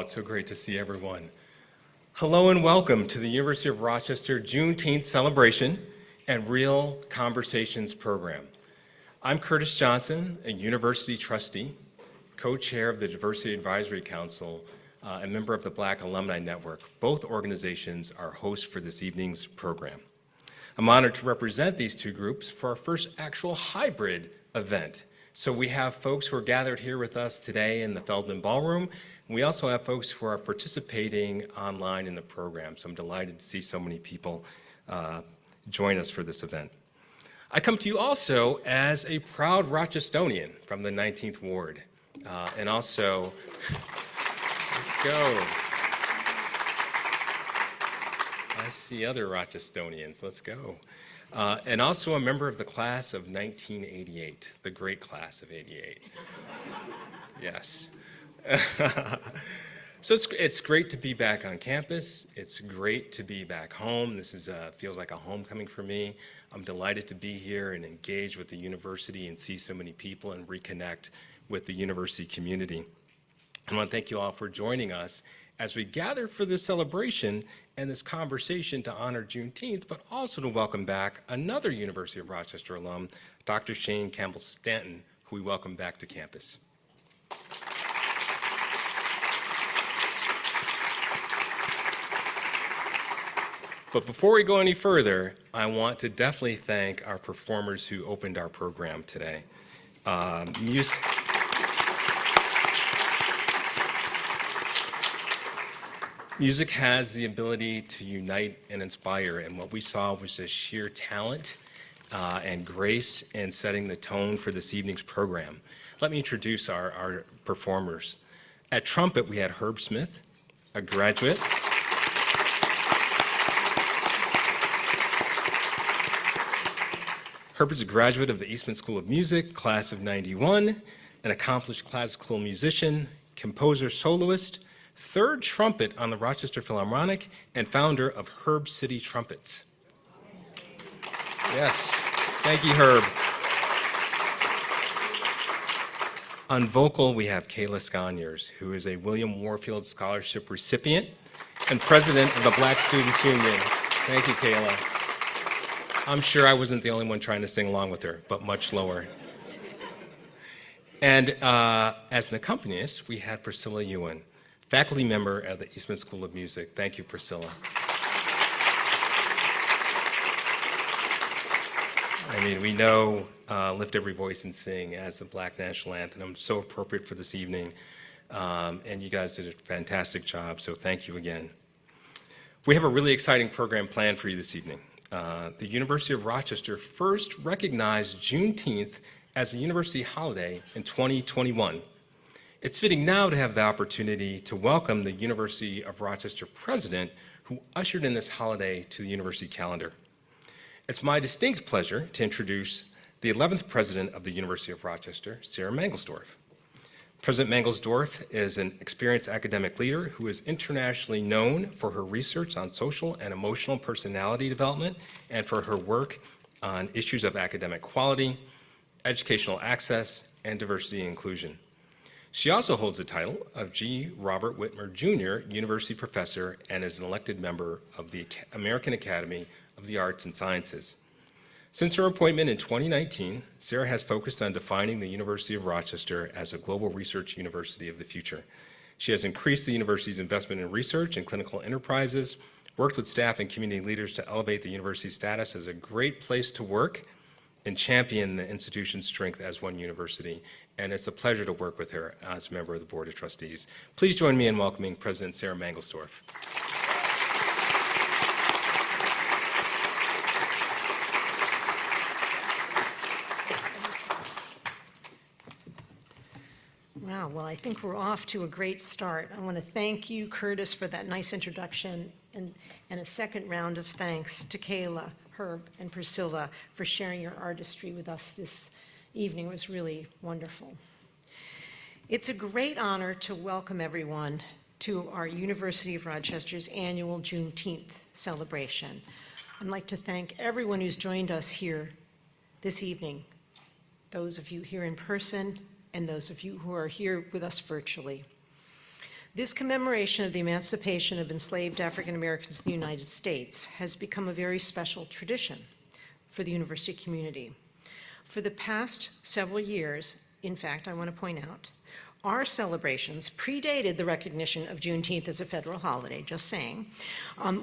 it's so great to see everyone. Hello and welcome to the University of Rochester Juneteenth celebration and Real Conversations program. I'm Curtis Johnson, a university trustee, co-chair of the Diversity Advisory Council, and member of the Black Alumni Network. Both organizations are hosts for this evening's program. I'm honored to represent these two groups for our first actual hybrid event. So we have folks who are gathered here with us today in the Feldman Ballroom. We also have folks who are participating online in the program. So I'm delighted to see so many people join us for this event. I come to you also as a proud Rochestonian from the 19th Ward. And also, let's go. I see other Rochestonians, let's go. And also a member of the class of 1988, the great class of 88. Yes. So it's great to be back on campus. It's great to be back home. This feels like a homecoming for me. I'm delighted to be here and engage with the university and see so many people and reconnect with the university community. I want to thank you all for joining us as we gather for this celebration and this conversation to honor Juneteenth, but also to welcome back another University of Rochester alum, Dr. Shane Campbell-Stanton, who we welcome back to campus. But before we go any further, I want to definitely thank our performers who opened our program today. Music has the ability to unite and inspire, and what we saw was just sheer talent and grace in setting the tone for this evening's program. Let me introduce our performers. At trumpet, we had Herb Smith, a graduate. Herb is a graduate of the Eastman School of Music, class of '91, an accomplished classical musician, composer, soloist, third trumpet on the Rochester Philharmonic, and founder of Herb City Trumpets. Yes, thank you, Herb. On vocal, we have Kayla Sconyers, who is a William Warfield Scholarship recipient and president of the Black Students Union. Thank you, Kayla. I'm sure I wasn't the only one trying to sing along with her, but much slower. And as an accompanist, we had Priscilla Ewan, faculty member at the Eastman School of Music. Thank you, Priscilla. I mean, we know Lift Every Voice and Sing as the Black National Anthem. So appropriate for this evening. And you guys did a fantastic job, so thank you again. We have a really exciting program planned for you this evening. The University of Rochester first recognized Juneteenth as a university holiday in 2021. It's fitting now to have the opportunity to welcome the University of Rochester president who ushered in this holiday to the university calendar. It's my distinct pleasure to introduce the 11th president of the University of Rochester, Sarah Mangelsdorf. President Mangelsdorf is an experienced academic leader who is internationally known for her research on social and emotional personality development and for her work on issues of academic quality, educational access, and diversity and inclusion. She also holds the title of G. Robert Whitmer, Jr. University Professor and is an elected member of the American Academy of the Arts and Sciences. Since her appointment in 2019, Sarah has focused on defining the University of Rochester as a global research university of the future. She has increased the university's investment in research and clinical enterprises, worked with staff and community leaders to elevate the university's status as a great place to work, and champion the institution's strength as one university. And it's a pleasure to work with her as a member of the Board of Trustees. Please join me in welcoming President Sarah Mangelsdorf. Wow, well, I think we're off to a great start. I want to thank you, Curtis, for that nice introduction, and a second round of thanks to Kayla, Herb, and Priscilla for sharing your artistry with us this evening. It was really wonderful. It's a great honor to welcome everyone to our University of Rochester's annual Juneteenth celebration. I'd like to thank everyone who's joined us here this evening, those of you here in person and those of you who are here with us virtually. This commemoration of the emancipation of enslaved African Americans in the United States has become a very special tradition for the university community. For the past several years, in fact, I want to point out, our celebrations predated the recognition of Juneteenth as a federal holiday, just saying.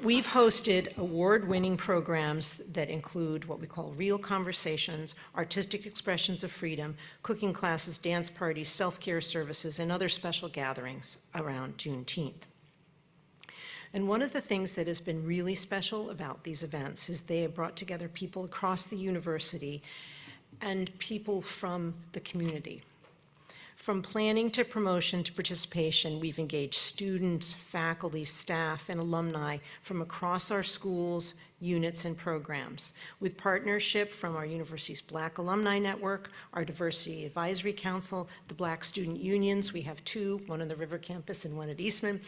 We've hosted award-winning programs that include what we call real conversations, artistic expressions of freedom, cooking classes, dance parties, self-care services, and other special gatherings around Juneteenth. And one of the things that has been really special about these events is they have brought together people across the university and people from the community. From planning to promotion to participation, we've engaged students, faculty, staff, and alumni from across our schools, units, and programs, with partnership from our university's Black Alumni Network, our Diversity Advisory Council, the Black Student Unions, we have two, one on the River Campus and one at Eastman,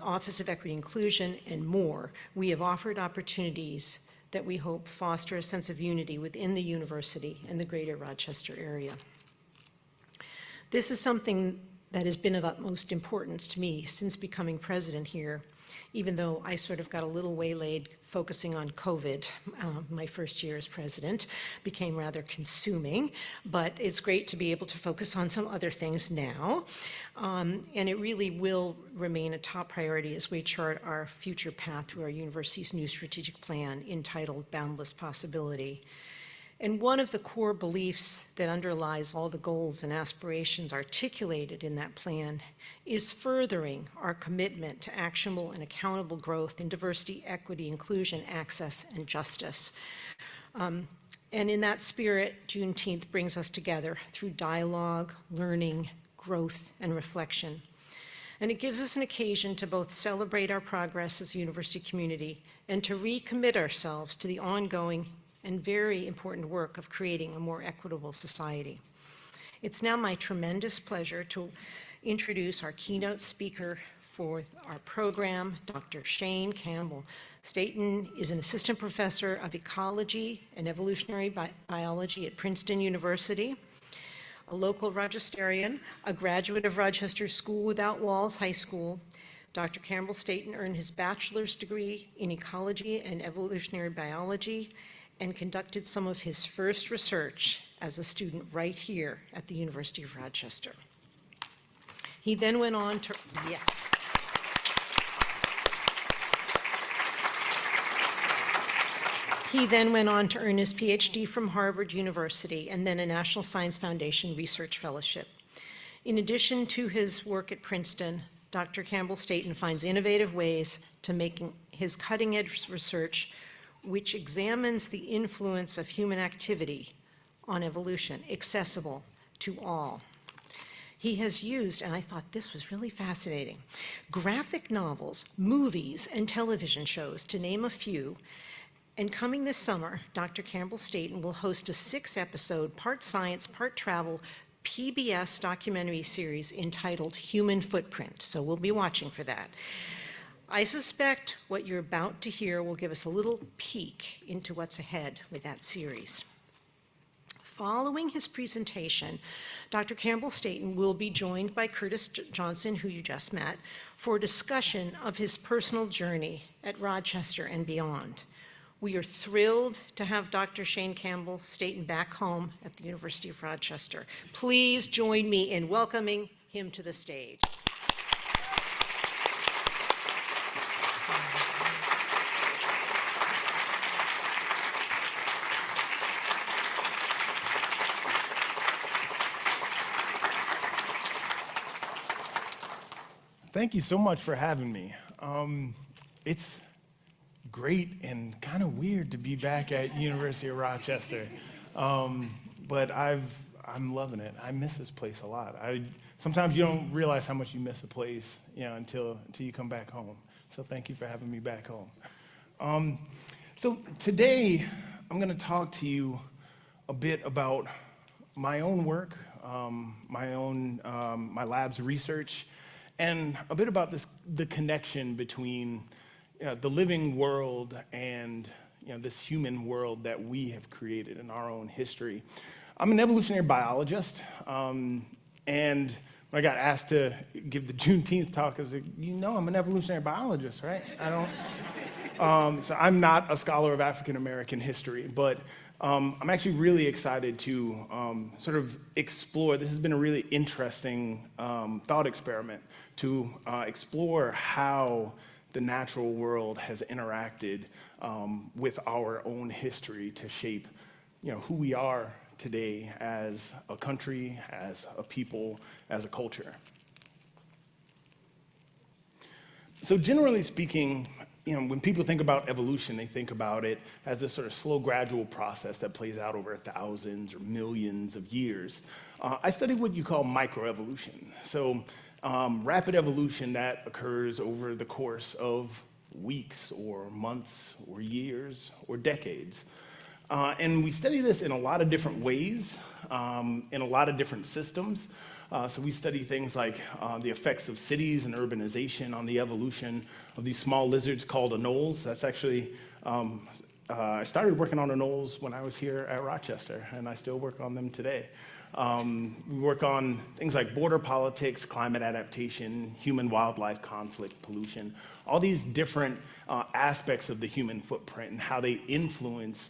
Office of Equity Inclusion, and more. We have offered opportunities that we hope foster a sense of unity within the university and the greater Rochester area. This is something that has been of utmost importance to me since becoming president here, even though I sort of got a little waylaid focusing on COVID. My first year as president became rather consuming, but it's great to be able to focus on some other things now. And it really will remain a top priority as we chart our future path through our university's new strategic plan entitled Boundless Possibility. And one of the core beliefs that underlies all the goals and aspirations articulated in that plan is furthering our commitment to actionable and accountable growth in diversity, equity, inclusion, access, and justice. And in that spirit, Juneteenth brings us together through dialogue, learning, growth, and reflection. And it gives us an occasion to both celebrate our progress as a university community and to recommit ourselves to the ongoing and very important work of creating a more equitable society. It's now my tremendous pleasure to introduce our keynote speaker for our program, Dr. Shane Campbell. Staten is an assistant professor of ecology and evolutionary biology at Princeton University, a local Rochesterian, a graduate of Rochester School Without Walls High School. Dr. Campbell Staten earned his bachelor's degree in ecology and evolutionary biology and conducted some of his first research as a student right here at the University of Rochester. He then went on to, yes. He then went on to earn his PhD from Harvard University and then a National Science Foundation Research Fellowship. In addition to his work at Princeton, Dr. Campbell Staten finds innovative ways to making his cutting-edge research which examines the influence of human activity on evolution, accessible to all. He has used, and I thought this was really fascinating, graphic novels, movies, and television shows, to name a few. And coming this summer, Dr. Campbell Staten will host a 6-episode, part science, part travel, PBS documentary series entitled Human Footprint. So we'll be watching for that. I suspect what you're about to hear will give us a little peek into what's ahead with that series. Following his presentation, Dr. Campbell Staten will be joined by Curtis Johnson, who you just met, for a discussion of his personal journey at Rochester and beyond. We are thrilled to have Dr. Shane Campbell Staten back home at the University of Rochester. Please join me in welcoming him to the stage. Thank you so much for having me. It's great and kind of weird to be back at University of Rochester, but I'm loving it. I miss this place a lot. Sometimes you don't realize how much you miss a place, until you come back home. So thank you for having me back home. So today I'm going to talk to you a bit about my own work, my lab's research, and a bit about the connection between the living world and this human world that we have created in our own history. I'm an evolutionary biologist, and when I got asked to give the Juneteenth talk, I was like, I'm an evolutionary biologist, right? So I'm not a scholar of African American history, but I'm actually really excited to sort of explore. This has been a really interesting thought experiment to explore how the natural world has interacted with our own history to shape, who we are today as a country, as a people, as a culture. So generally speaking, when people think about evolution, they think about it as this sort of slow, gradual process that plays out over thousands or millions of years. I study what you call microevolution. So rapid evolution that occurs over the course of weeks or months or years or decades. And we study this in a lot of different ways, in a lot of different systems. So we study things like the effects of cities and urbanization on the evolution of these small lizards called anoles. That's actually, I started working on anoles when I was here at Rochester, and I still work on them today. We work on things like border politics, climate adaptation, human-wildlife conflict, pollution, all these different aspects of the human footprint and how they influence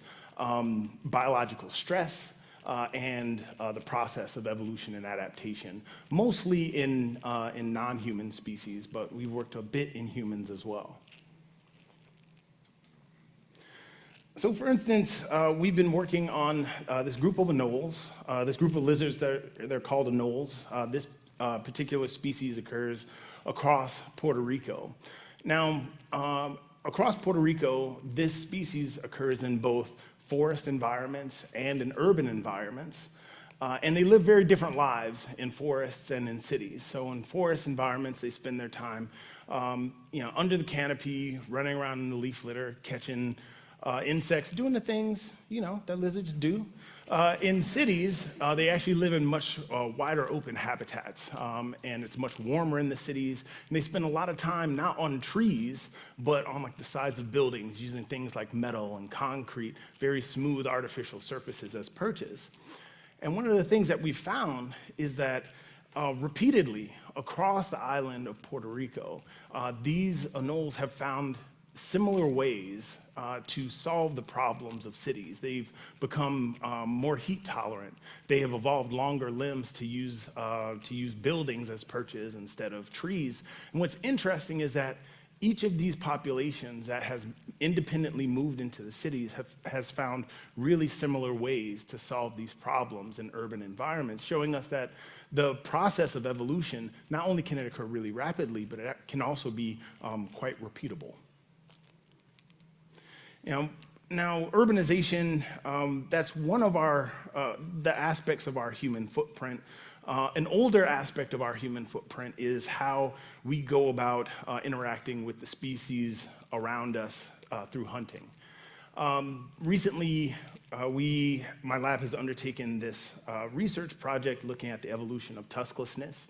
biological stress, and the process of evolution and adaptation, mostly in non-human species, but we've worked a bit in humans as well. So for instance, we've been working on this group of anoles, this group of lizards, they're called anoles. This particular species occurs across Puerto Rico. Now, across Puerto Rico, this species occurs in both forest environments and in urban environments. And they live very different lives in forests and in cities. So in forest environments, they spend their time under the canopy, running around in the leaf litter, catching insects, doing the things that lizards do. In cities, they actually live in much wider open habitats, and it's much warmer in the cities. And they spend a lot of time not on trees, but on the sides of buildings, using things like metal and concrete, very smooth artificial surfaces as perches. And one of the things that we found is that repeatedly across the island of Puerto Rico, these anoles have found similar ways to solve the problems of cities. They've become more heat tolerant. They have evolved longer limbs to use buildings as perches instead of trees. And what's interesting is that each of these populations that has independently moved into the cities has found really similar ways to solve these problems in urban environments, showing us that the process of evolution, not only can it occur really rapidly, but it can also be quite repeatable. Now urbanization, that's one of the aspects of our human footprint. An older aspect of our human footprint is how we go about interacting with the species around us through hunting. Recently, my lab has undertaken this research project looking at the evolution of tusklessness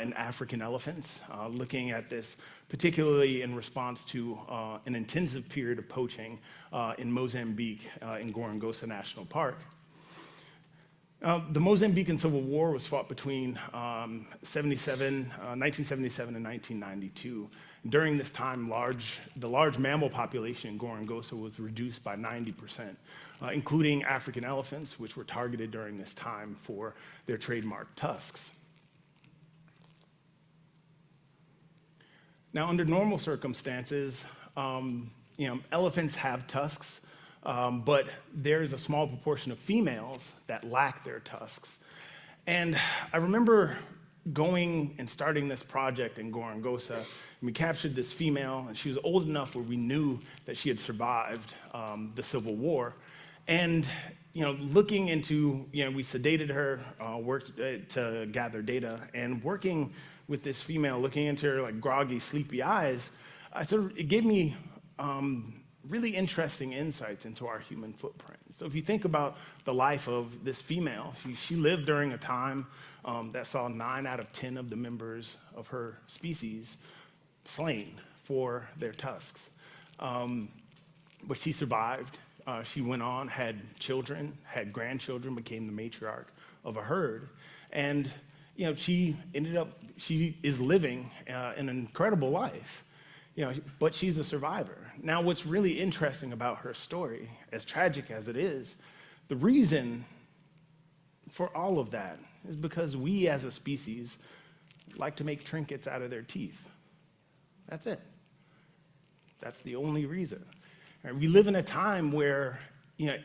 in African elephants, looking at this particularly in response to an intensive period of poaching in Mozambique in Gorongosa National Park. The Mozambican Civil War was fought between 1977 and 1992. During this time, the large mammal population in Gorongosa was reduced by 90%, including African elephants, which were targeted during this time for their trademark tusks. Now, under normal circumstances, elephants have tusks, but there is a small proportion of females that lack their tusks. And I remember going and starting this project in Gorongosa, and we captured this female, and she was old enough where we knew that she had survived the Civil War. And looking into, we sedated her, worked to gather data, and working with this female, looking into her groggy, sleepy eyes, it gave me really interesting insights into our human footprint. So if you think about the life of this female, she lived during a time that saw 9 out of 10 of the members of her species slain for their tusks. But she survived. She went on, had children, had grandchildren, became the matriarch of a herd. And she is living an incredible life, but she's a survivor. Now, what's really interesting about her story, as tragic as it is, the reason for all of that is because we as a species like to make trinkets out of their teeth. That's it. That's the only reason. Right? We live in a time where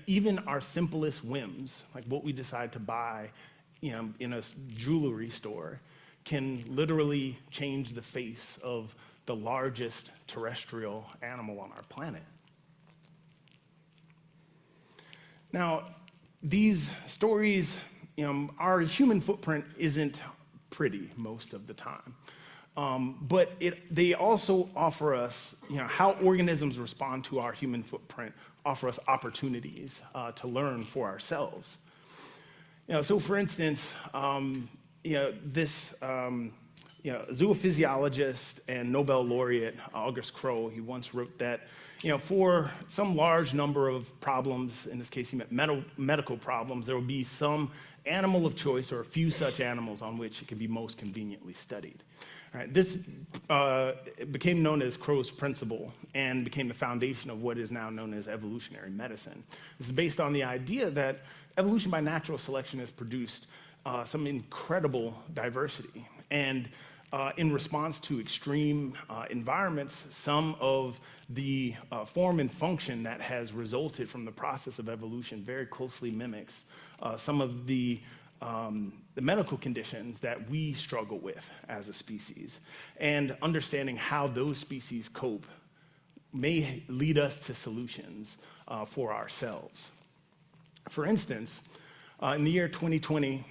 even our simplest whims, like what we decide to buy in a jewelry store, can literally change the face of the largest terrestrial animal on our planet. Now, these stories, our human footprint isn't pretty most of the time. But they also offer us, how organisms respond to our human footprint, offer us opportunities to learn for ourselves. So for instance, this zoophysiologist and Nobel laureate August Crowe, he once wrote that, for some large number of problems, in this case he meant medical problems, there will be some animal of choice or a few such animals on which it can be most conveniently studied. Right, this became known as Crowe's principle and became the foundation of what is now known as evolutionary medicine. This is based on the idea that evolution by natural selection has produced some incredible diversity. And in response to extreme environments, some of the form and function that has resulted from the process of evolution very closely mimics some of the medical conditions that we struggle with as a species. And understanding how those species cope may lead us to solutions for ourselves. For instance, in the year 2020,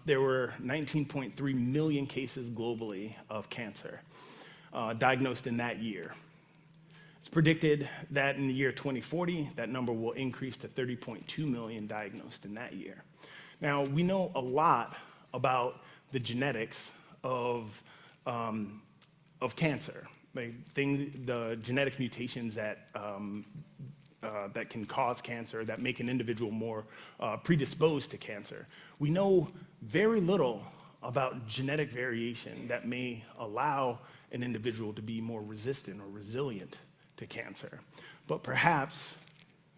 there were 19.3 million cases globally of cancer diagnosed in that year. It's predicted that in the year 2040, that number will increase to 30.2 million diagnosed in that year. Now, we know a lot about the genetics of cancer, the genetic mutations that can cause cancer, that make an individual more predisposed to cancer. We know very little about genetic variation that may allow an individual to be more resistant or resilient to cancer. But perhaps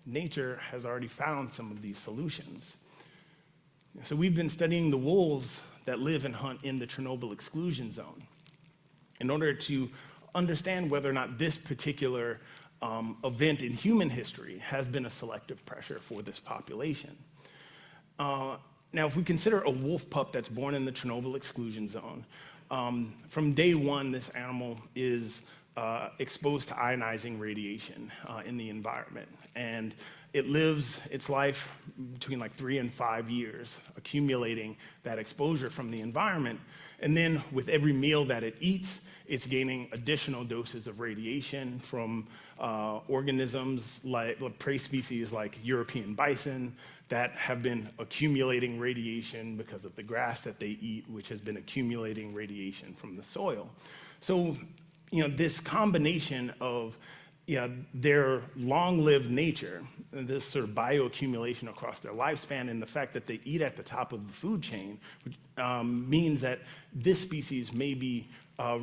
nature has already found some of these solutions. So we've been studying the wolves that live and hunt in the Chernobyl exclusion zone in order to understand whether or not this particular event in human history has been a selective pressure for this population. Now, if we consider a wolf pup that's born in the Chernobyl exclusion zone, from day one, this animal is exposed to ionizing radiation in the environment. And it lives its life between like 3 and 5 years, accumulating that exposure from the environment. And then with every meal that it eats, it's gaining additional doses of radiation from organisms like prey species like European bison that have been accumulating radiation because of the grass that they eat, which has been accumulating radiation from the soil. So, this combination of their long-lived nature, this sort of bioaccumulation across their lifespan, and the fact that they eat at the top of the food chain, means that this species may be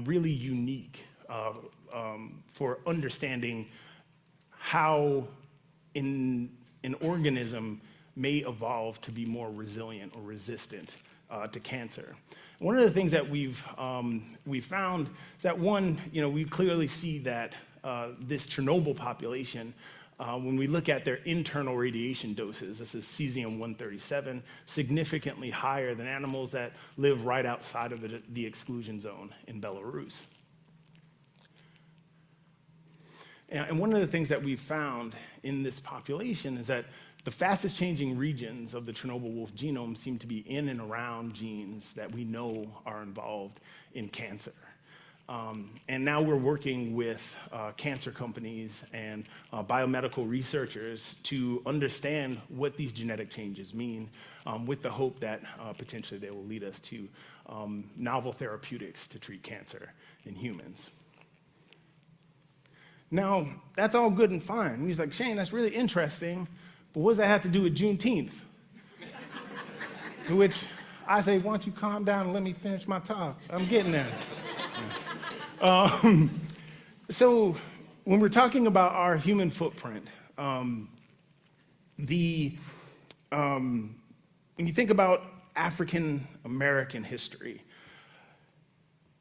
really unique for understanding how an organism may evolve to be more resilient or resistant to cancer. One of the things that we've found is that we clearly see that this Chernobyl population, when we look at their internal radiation doses, this is cesium-137, significantly higher than animals that live right outside of the exclusion zone in Belarus. And one of the things that we've found in this population is that the fastest changing regions of the Chernobyl wolf genome seem to be in and around genes that we know are involved in cancer. And now we're working with cancer companies and biomedical researchers to understand what these genetic changes mean, with the hope that potentially they will lead us to novel therapeutics to treat cancer in humans. Now, that's all good and fine. And he's like, Shane, that's really interesting, but what does that have to do with Juneteenth? To which I say, why don't you calm down and let me finish my talk? I'm getting there. So when we're talking about our human footprint, when you think about African American history,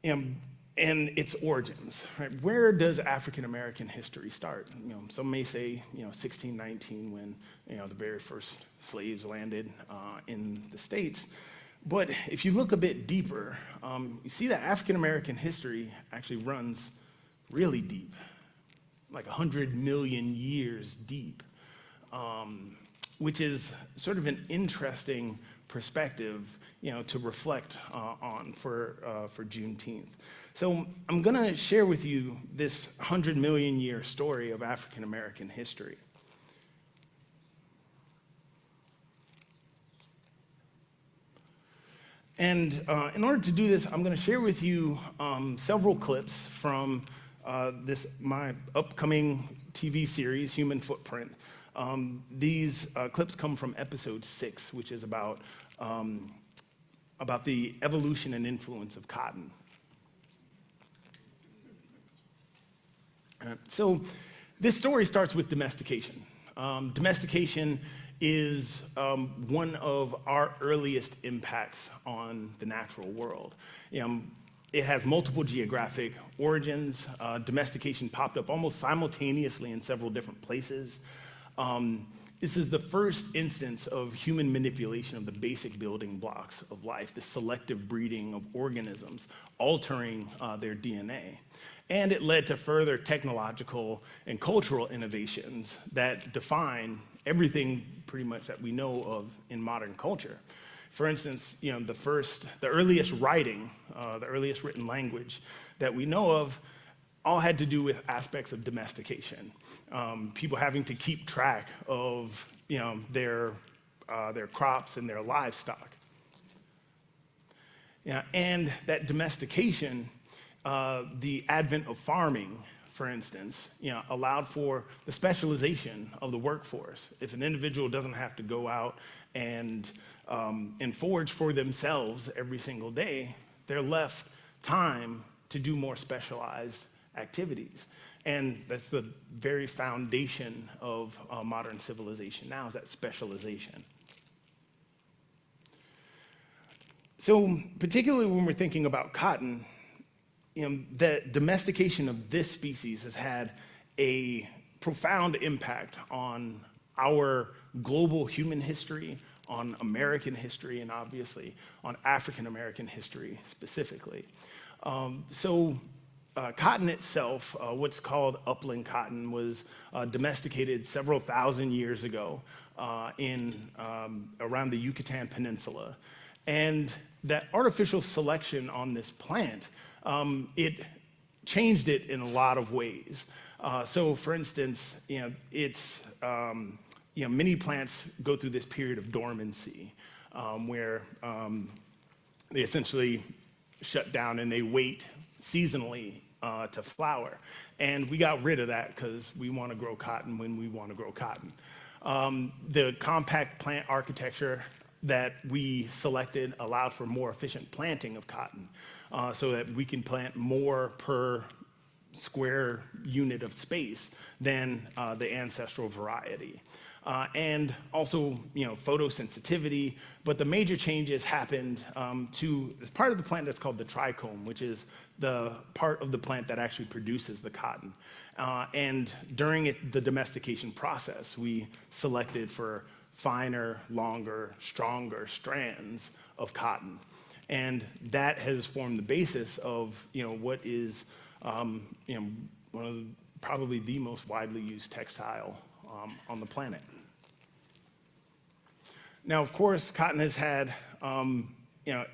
and its origins, right? Where does African American history start? Some may say, 1619 when, the very first slaves landed in the States. But if you look a bit deeper, you see that African American history actually runs really deep, like 100 million years deep, which is sort of an interesting perspective, to reflect on for Juneteenth. So I'm going to share with you this 100 million year story of African American history. And in order to do this, I'm going to share with you several clips from my upcoming TV series, Human Footprint. These clips come from episode 6, which is about the evolution and influence of cotton. So this story starts with domestication. Domestication is one of our earliest impacts on the natural world. It has multiple geographic origins. Domestication popped up almost simultaneously in several different places. This is the first instance of human manipulation of the basic building blocks of life, the selective breeding of organisms, altering their DNA. And it led to further technological and cultural innovations that define everything pretty much that we know of in modern culture. For instance, the earliest writing, the earliest written language that we know of all had to do with aspects of domestication. People having to keep track of, their crops and their livestock. And that domestication, the advent of farming, for instance, allowed for the specialization of the workforce. If an individual doesn't have to go out and forage for themselves every single day, they're left time to do more specialized activities. And that's the very foundation of modern civilization now, is that specialization. So particularly when we're thinking about cotton, the domestication of this species has had a profound impact on our global human history, on American history, and obviously on African American history specifically. Cotton itself, what's called upland cotton, was domesticated several thousand years ago around the Yucatan Peninsula. And that artificial selection on this plant, it changed it in a lot of ways. So for instance, many plants go through this period of dormancy where they essentially shut down and they wait seasonally to flower. And we got rid of that because we want to grow cotton when we want to grow cotton. The compact plant architecture that we selected allowed for more efficient planting of cotton so that we can plant more per square unit of space than the ancestral variety. And also, photosensitivity, but the major changes happened to part of the plant that's called the trichome, which is the part of the plant that actually produces the cotton. And during the domestication process, we selected for finer, longer, stronger strands of cotton. And that has formed the basis of, what is, one of probably the most widely used textile on the planet. Now, of course, cotton has had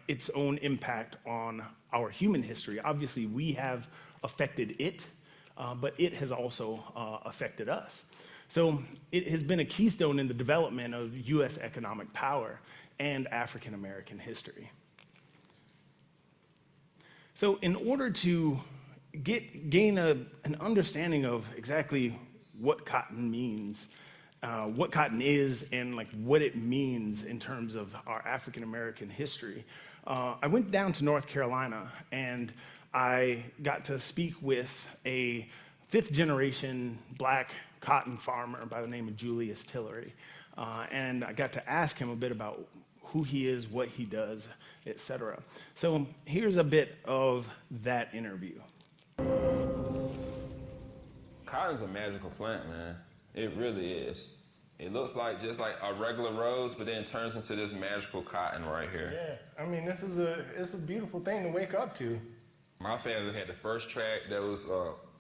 its own impact on our human history. Obviously, we have affected it, but it has also affected us. So it has been a keystone in the development of U.S. economic power and African American history. So in order to gain an understanding of exactly what cotton means what cotton is and like what it means in terms of our African American history. I went down to North Carolina and I got to speak with a 5th generation black cotton farmer by the name of Julius Tillery. And I got to ask him a bit about who he is, what he does, etc. So here's a bit of that interview. Cotton's a magical plant, man. It really is. It looks like just like a regular rose, but then it turns into this magical cotton right here. Yeah, I mean, it's a beautiful thing to wake up to. My family had the first tract that was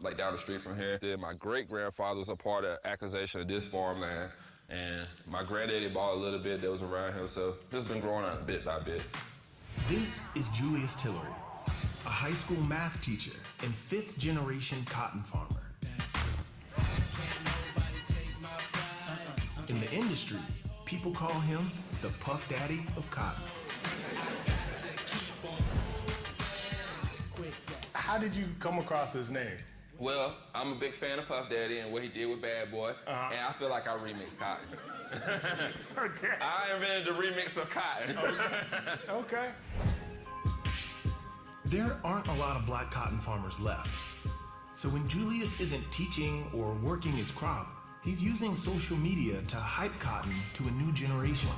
like down the street from here. Then my great-grandfather was a part of acquisition of this farmland. And my granddaddy bought a little bit that was around him, so it's been growing on bit by bit. This is Julius Tillery, a high school math teacher and 5th generation cotton farmer. In the industry, people call him the Puff Daddy of cotton. How did you come across his name? Well, I'm a big fan of Puff Daddy and what he did with Bad Boy, and I feel like I remixed Cotton. Okay. I invented the remix of Cotton. Okay. There aren't a lot of black cotton farmers left. So when Julius isn't teaching or working his crop, he's using social media to hype cotton to a new generation.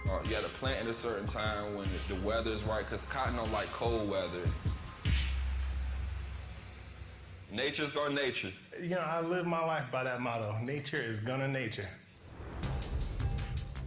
You got to plant at a certain time when the weather is right, because cotton don't like cold weather. Nature's gonna nature. You know, I live my life by that motto. Nature is gonna nature.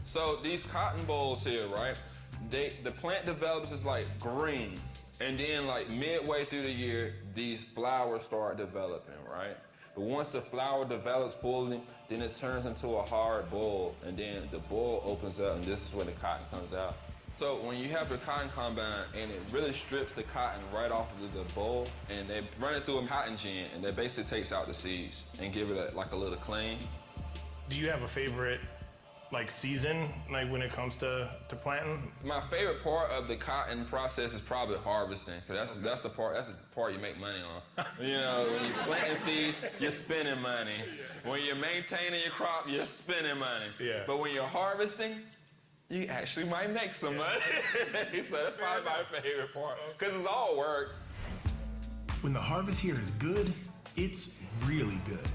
So these cotton bolls here, right? The plant develops as like green, and then like midway through the year, these flowers start developing, right? But once the flower develops fully, then it turns into a hard bulb, and then the bulb opens up, and this is when the cotton comes out. So when you have the cotton combine and it really strips the cotton right off of the bulb, and they run it through a cotton gin, and that basically takes out the seeds and give it like a little clean. Do you have a favorite, like, season, like, when it comes to planting? My favorite part of the cotton process is probably harvesting, because that's the part you make money on. You know, when you're planting seeds, you're spending money. When you're maintaining your crop, you're spending money. Yeah. But when you're harvesting, you actually might make some money. So that's probably my favorite part, because it's all work. When the harvest here is good, it's really good.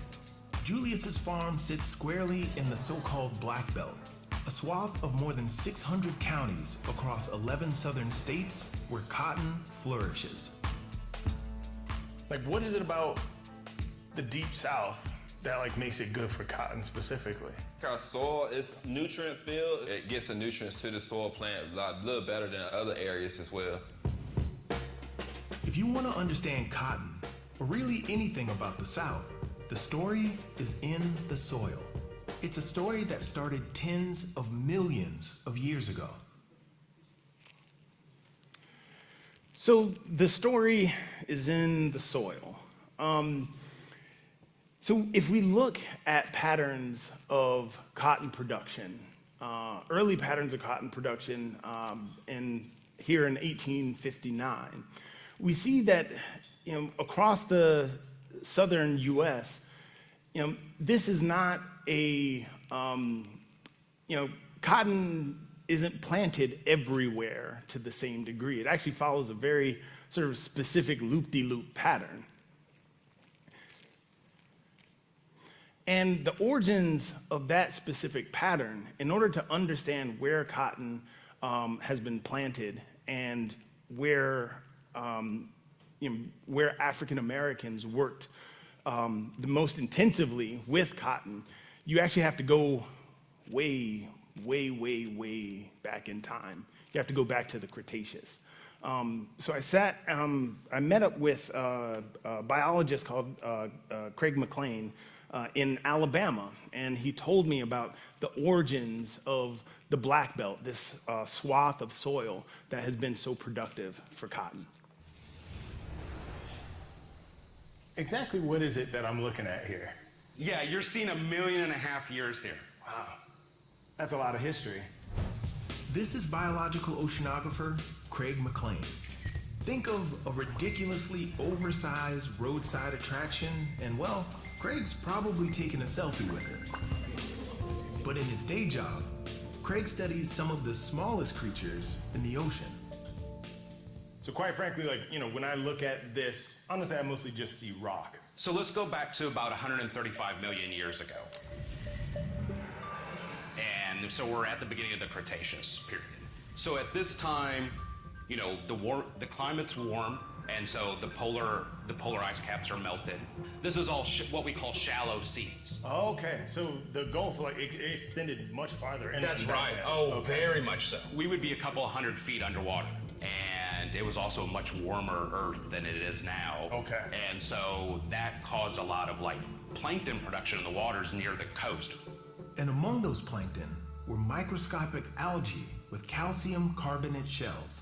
Julius's farm sits squarely in the so-called Black Belt, a swath of more than 600 counties across 11 southern states where cotton flourishes. Like, what is it about the Deep South that, like, makes it good for cotton specifically? Our soil is nutrient filled. It gets the nutrients to the soil plant a little better than other areas as well. If you want to understand cotton, or really anything about the South, the story is in the soil. It's a story that started tens of millions of years ago. So the story is in the soil. So if we look at patterns of cotton production, early patterns of cotton production here in 1859, we see that across the southern U.S., this is not a, cotton isn't planted everywhere to the same degree. It actually follows a very sort of specific loop-de-loop pattern. And the origins of that specific pattern, in order to understand where cotton has been planted and where African Americans worked the most intensively with cotton, you actually have to go way, way, way, way back in time. You have to go back to the Cretaceous. So I met up with a biologist called Craig McLean in Alabama, and he told me about the origins of the Black Belt, this swath of soil that has been so productive for cotton. Exactly what is it that I'm looking at here? Yeah, you're seeing 1.5 million years here. Wow, that's a lot of history. This is biological oceanographer Craig McLean. Think of a ridiculously oversized roadside attraction, and well, Craig's probably taken a selfie with it. But in his day job, Craig studies some of the smallest creatures in the ocean. So quite frankly, like, when I look at this, honestly, I mostly just see rock. So let's go back to about 135 million years ago. And so we're at the beginning of the Cretaceous period. So at this time, the climate's warm, and so the polar ice caps are melted. This is all what we call shallow seas. Okay, so the Gulf, like, it extended much farther. That's right. Oh, very much so. We would be a couple 100 feet underwater. And it was also a much warmer Earth than it is now. Okay. And so that caused a lot of plankton production in the waters near the coast. And among those plankton were microscopic algae with calcium carbonate shells.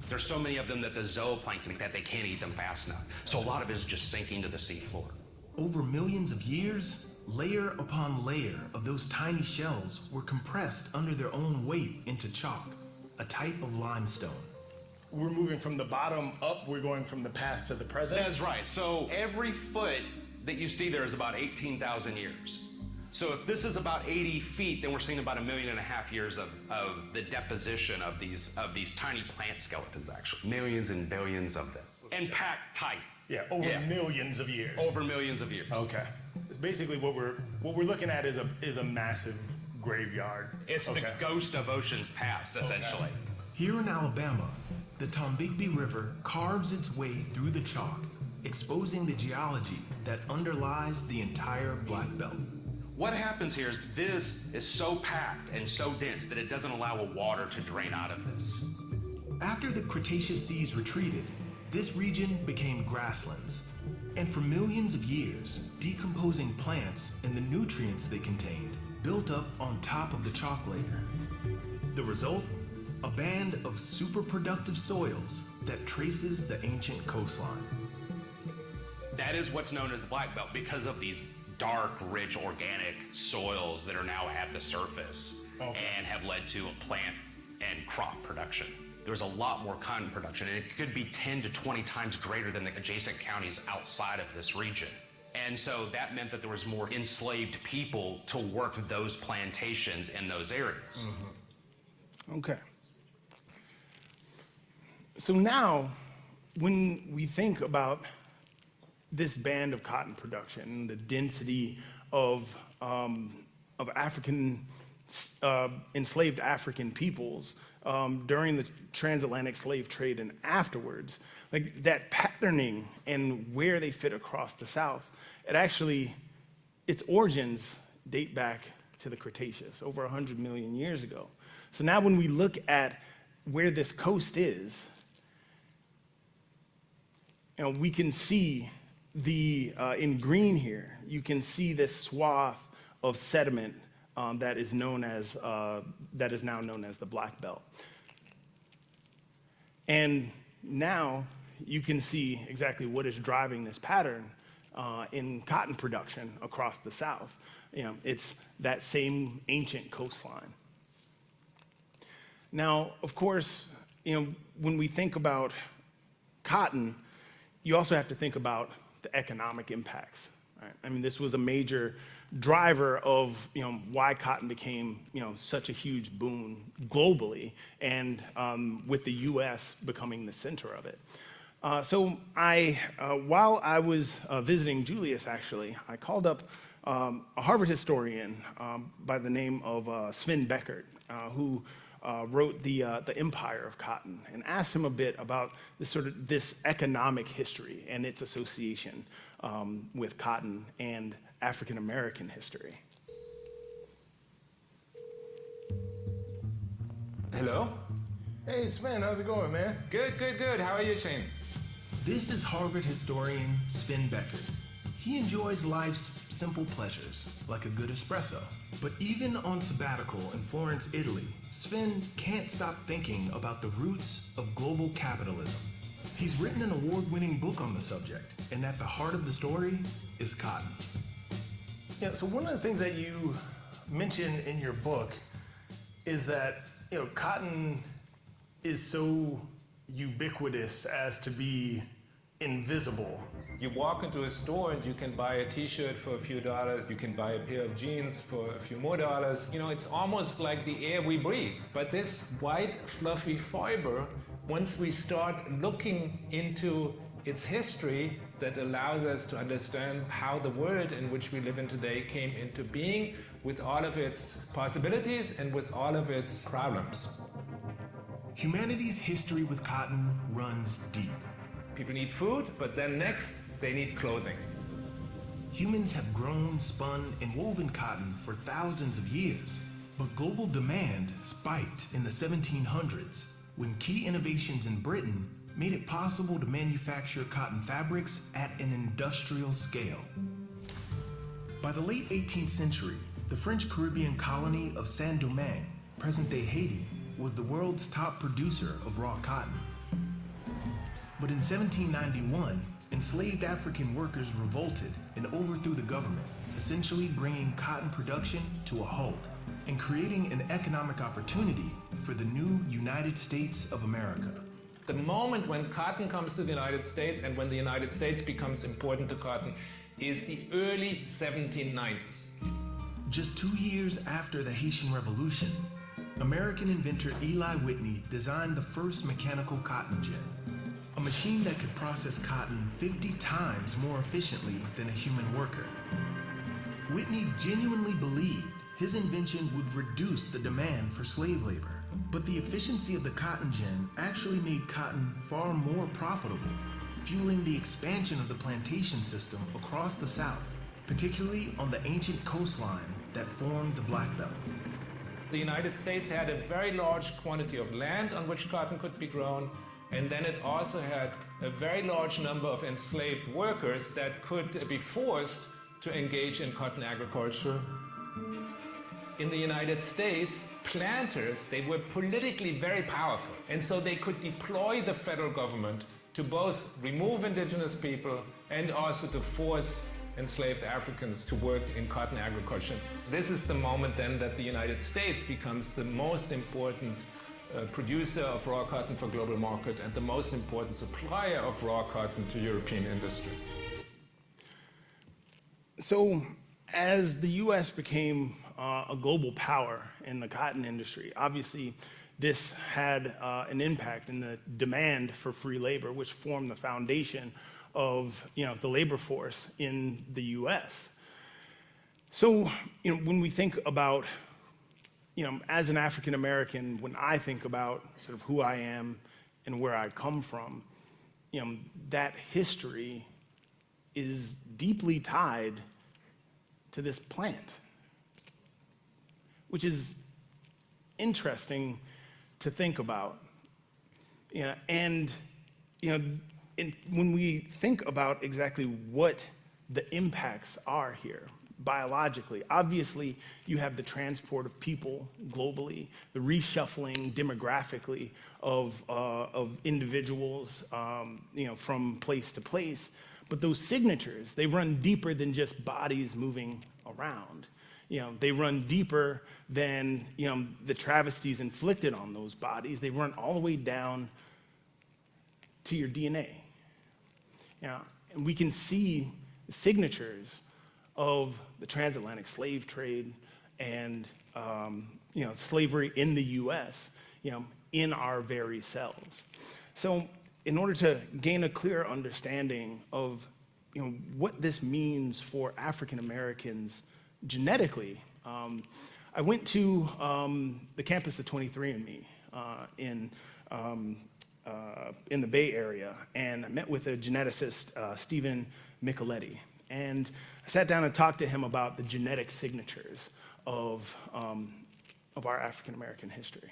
There's so many of them that the zooplankton that they can't eat them fast enough. So a lot of it is just sinking to the seafloor. Over millions of years, layer upon layer of those tiny shells were compressed under their own weight into chalk, a type of limestone. We're moving from the bottom up, we're going from the past to the present. That's right. So every foot that you see there is about 18,000 years. So if this is about 80 feet, then we're seeing about 1.5 million years of the deposition of these tiny plant skeletons, actually. Millions and billions of them. And packed tight. Yeah, over millions of years. Over millions of years. Okay. It's basically what we're looking at is a massive graveyard. It's the ghost of oceans past, essentially. Here in Alabama, the Tombigbee River carves its way through the chalk, exposing the geology that underlies the entire Black Belt. What happens here is this is so packed and so dense that it doesn't allow water to drain out of this. After the Cretaceous seas retreated, this region became grasslands. And for millions of years, decomposing plants and the nutrients they contained built up on top of the chalk layer. The result? A band of super productive soils that traces the ancient coastline. That is what's known as the Black Belt because of these dark, rich, organic soils that are now at the surface and have led to plant and crop production. There's a lot more cotton production, and it could be 10 to 20 times greater than the adjacent counties outside of this region. And so that meant that there was more enslaved people to work those plantations in those areas. Okay. So now, when we think about this band of cotton production, the density of enslaved African peoples during the transatlantic slave trade and afterwards, like that patterning and where they fit across the South, its origins date back to the Cretaceous, over 100 million years ago. So now when we look at where this coast is, we can see in green here, you can see this swath of sediment that is now known as the Black Belt. And now you can see exactly what is driving this pattern in cotton production across the South. It's that same ancient coastline. Now, of course, when we think about cotton, you also have to think about the economic impacts. Right? I mean, this was a major driver of why cotton became such a huge boom globally, and with the U.S. becoming the center of it. So while I was visiting Julius, actually, I called up a Harvard historian by the name of Sven Beckert, who wrote the Empire of Cotton, and asked him a bit about this economic history and its association with cotton and African American history. Hello? Hey, Sven, how's it going, man? Good, good, good. How are you, Shane? This is Harvard historian Sven Beckert. He enjoys life's simple pleasures, like a good espresso. But even on sabbatical in Florence, Italy, Sven can't stop thinking about the roots of global capitalism. He's written an award-winning book on the subject, and at the heart of the story is cotton. Yeah, so one of the things that you mention in your book is that, cotton is so ubiquitous as to be invisible You walk into a store and you can buy a t-shirt for a few dollars, you can buy a pair of jeans for a few more dollars. You know, it's almost like the air we breathe. But this white, fluffy fiber, once we start looking into its history, that allows us to understand how the world in which we live in today came into being, with all of its possibilities and with all of its problems. Humanity's history with cotton runs deep. People need food, but then next, they need clothing. Humans have grown, spun, and woven cotton for thousands of years, but global demand spiked in the 1700s when key innovations in Britain made it possible to manufacture cotton fabrics at an industrial scale. By the late 18th century, the French Caribbean colony of Saint-Domingue, present-day Haiti, was the world's top producer of raw cotton. But in 1791, enslaved African workers revolted and overthrew the government, essentially bringing cotton production to a halt and creating an economic opportunity for the new United States of America. The moment when cotton comes to the United States and when the United States becomes important to cotton is the early 1790s. Just 2 years after the Haitian Revolution, American inventor Eli Whitney designed the first mechanical cotton gin, a machine that could process cotton 50 times more efficiently than a human worker. Whitney genuinely believed his invention would reduce the demand for slave labor, but the efficiency of the cotton gin actually made cotton far more profitable, fueling the expansion of the plantation system across the South, particularly on the ancient coastline that formed the Black Belt. The United States had a very large quantity of land on which cotton could be grown, and then it also had a very large number of enslaved workers that could be forced to engage in cotton agriculture. In the United States, planters, they were politically very powerful, and so they could deploy the federal government to both remove indigenous people and also to force enslaved Africans to work in cotton agriculture. This is the moment then that the United States becomes the most important producer of raw cotton for global market and the most important supplier of raw cotton to European industry. So as the US became a global power in the cotton industry, obviously this had an impact in the demand for free labor, which formed the foundation of the labor force in the US. So when we think about, as an African American, when I think about sort of who I am and where I come from, that history is deeply tied to this plant, which is interesting to think about. And when we think about exactly what the impacts are here biologically, obviously you have the transport of people globally, the reshuffling demographically of individuals, from place to place. But those signatures, they run deeper than just bodies moving around. They run deeper than the travesties inflicted on those bodies. They run all the way down to your DNA. And we can see signatures of the transatlantic slave trade and slavery in the U.S. In our very cells. So in order to gain a clear understanding of what this means for African Americans genetically, I went to the campus of 23andMe in the Bay Area, and I met with a geneticist, Stephen Micheletti, and I sat down and talked to him about the genetic signatures of our African American history.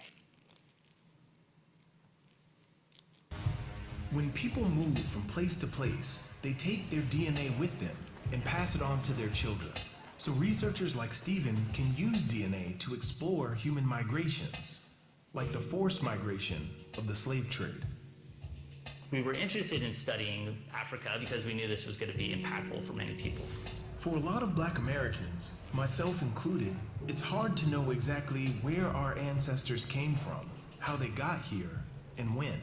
When people move from place to place, they take their DNA with them and pass it on to their children. So researchers like Stephen can use DNA to explore human migrations, like the forced migration of the slave trade. We were interested in studying Africa because we knew this was going to be impactful for many people. For a lot of Black Americans, myself included, it's hard to know exactly where our ancestors came from, how they got here, and when.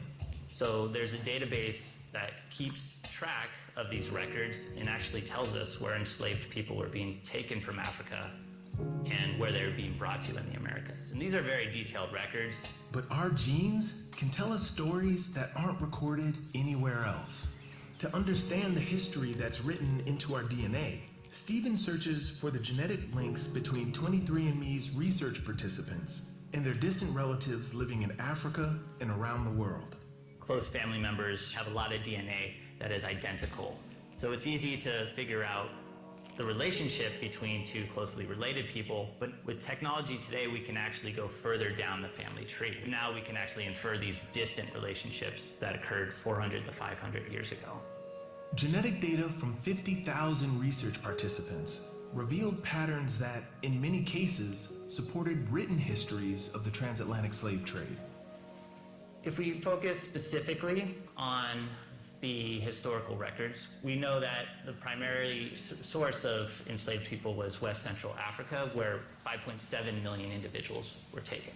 So there's a database that keeps track of these records and actually tells us where enslaved people were being taken from Africa and where they were being brought to in the Americas. And these are very detailed records. But our genes can tell us stories that aren't recorded anywhere else. To understand the history that's written into our DNA, Stephen searches for the genetic links between 23andMe's research participants and their distant relatives living in Africa and around the world. Close family members have a lot of DNA that is identical. So it's easy to figure out the relationship between two closely related people, but with technology today, we can actually go further down the family tree. Now we can actually infer these distant relationships that occurred 400 to 500 years ago. Genetic data from 50,000 research participants revealed patterns that, in many cases, supported written histories of the transatlantic slave trade. If we focus specifically on the historical records, we know that the primary source of enslaved people was West Central Africa, where 5.7 million individuals were taken.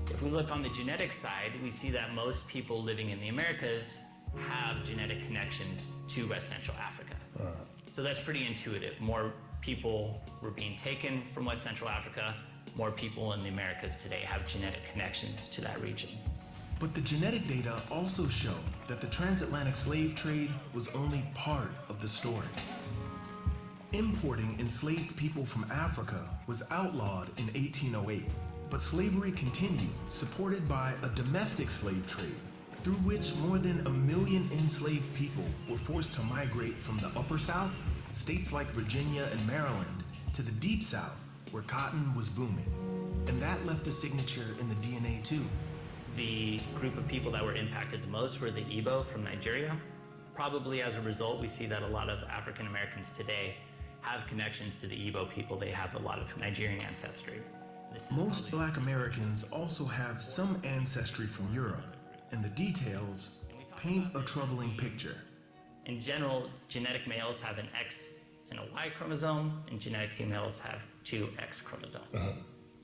If we look on the genetic side, we see that most people living in the Americas have genetic connections to West Central Africa. So that's pretty intuitive. More people were being taken from West Central Africa, more people in the Americas today have genetic connections to that region. But the genetic data also show that the transatlantic slave trade was only part of the story. Importing enslaved people from Africa was outlawed in 1808, but slavery continued, supported by a domestic slave trade, through which more than 1 million enslaved people were forced to migrate from the Upper South, states like Virginia and Maryland, to the Deep South, where cotton was booming. And that left a signature in the DNA too. The group of people that were impacted the most were the Igbo from Nigeria. Probably as a result, we see that a lot of African Americans today have connections to the Igbo people. They have a lot of Nigerian ancestry. Most Black Americans also have some ancestry from Europe, and the details paint a troubling picture. In general, genetic males have an X and a Y chromosome, and genetic females have 2 X chromosomes.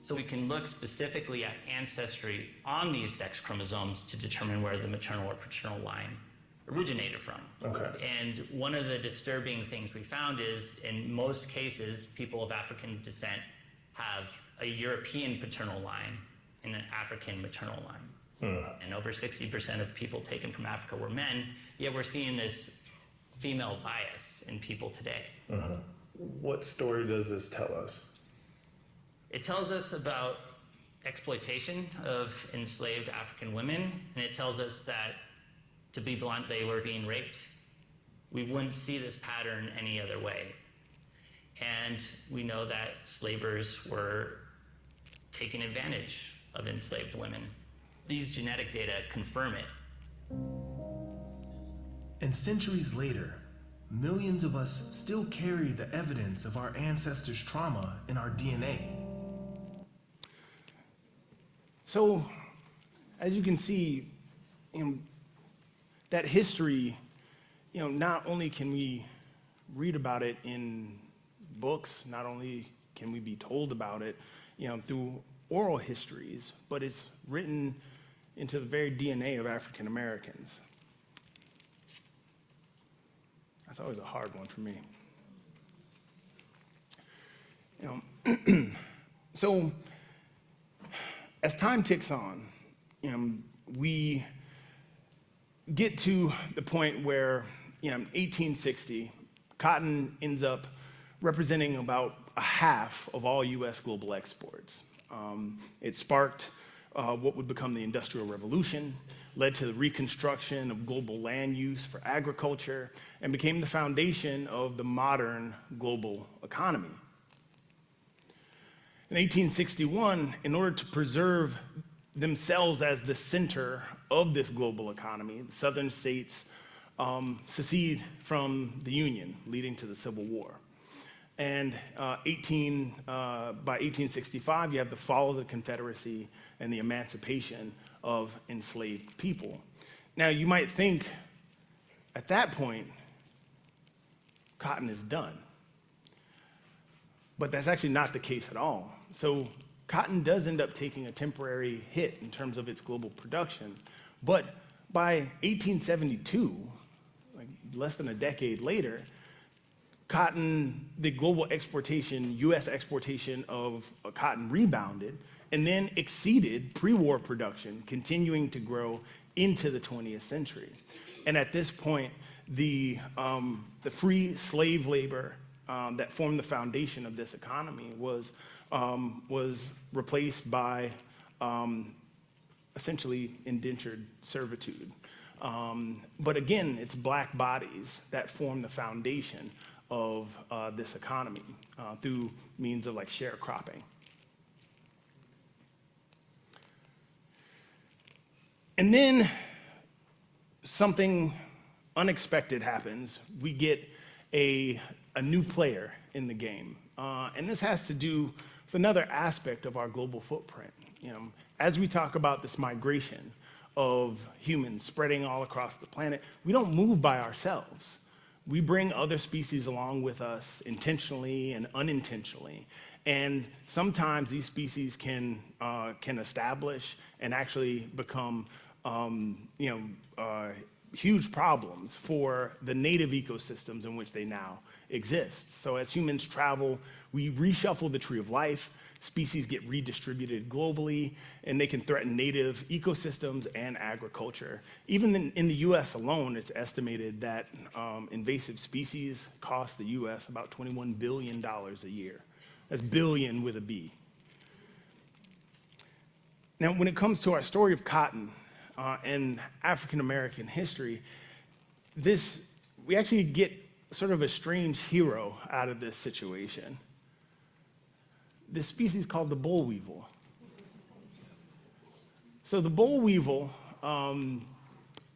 So we can look specifically at ancestry on these sex chromosomes to determine where the maternal or paternal line originated from. And one of the disturbing things we found is, in most cases, people of African descent have a European paternal line and an African maternal line. And over 60% of people taken from Africa were men, yet we're seeing this female bias in people today. What story does this tell us? It tells us about exploitation of enslaved African women, and it tells us that, to be blunt, they were being raped. We wouldn't see this pattern any other way. And we know that slavers were taking advantage of enslaved women. These genetic data confirm it. And centuries later, millions of us still carry the evidence of our ancestors' trauma in our DNA. So, as you can see, that history, not only can we read about it in books, not only can we be told about it, through oral histories, but it's written into the very DNA of African Americans. That's always a hard one for me. So, as time ticks on, we get to the point where, 1860, cotton ends up representing about a half of all U.S. global exports. It sparked what would become the Industrial Revolution, led to the reconstruction of global land use for agriculture, and became the foundation of the modern global economy. In 1861, in order to preserve themselves as the center of this global economy, the southern states secede from the Union, leading to the Civil War. And by 1865, you have the fall of the Confederacy and the emancipation of enslaved people. Now, you might think at that point, cotton is done. But that's actually not the case at all. So cotton does end up taking a temporary hit in terms of its global production, but By 1872, like less than a decade later, the global exportation, US exportation of cotton rebounded and then exceeded pre-war production, continuing to grow into the 20th century. And at this point, the free slave labor that formed the foundation of this economy was replaced by essentially indentured servitude. But again, it's black bodies that form the foundation of this economy through means of like sharecropping. And then something unexpected happens. We get a new player in the game. And this has to do with another aspect of our global footprint. You know, as we talk about this migration of humans spreading all across the planet, we don't move by ourselves. We bring other species along with us intentionally and unintentionally. And sometimes these species can establish and actually become huge problems for the native ecosystems in which they now exist. So as humans travel, we reshuffle the tree of life, species get redistributed globally, and they can threaten native ecosystems and agriculture. Even in the US alone, it's estimated that invasive species cost the US about $21 billion a year. That's billion with a B. Now, when it comes to our story of cotton and African American history, we actually get sort of a strange hero out of this situation. This species called the boll weevil. So the boll weevil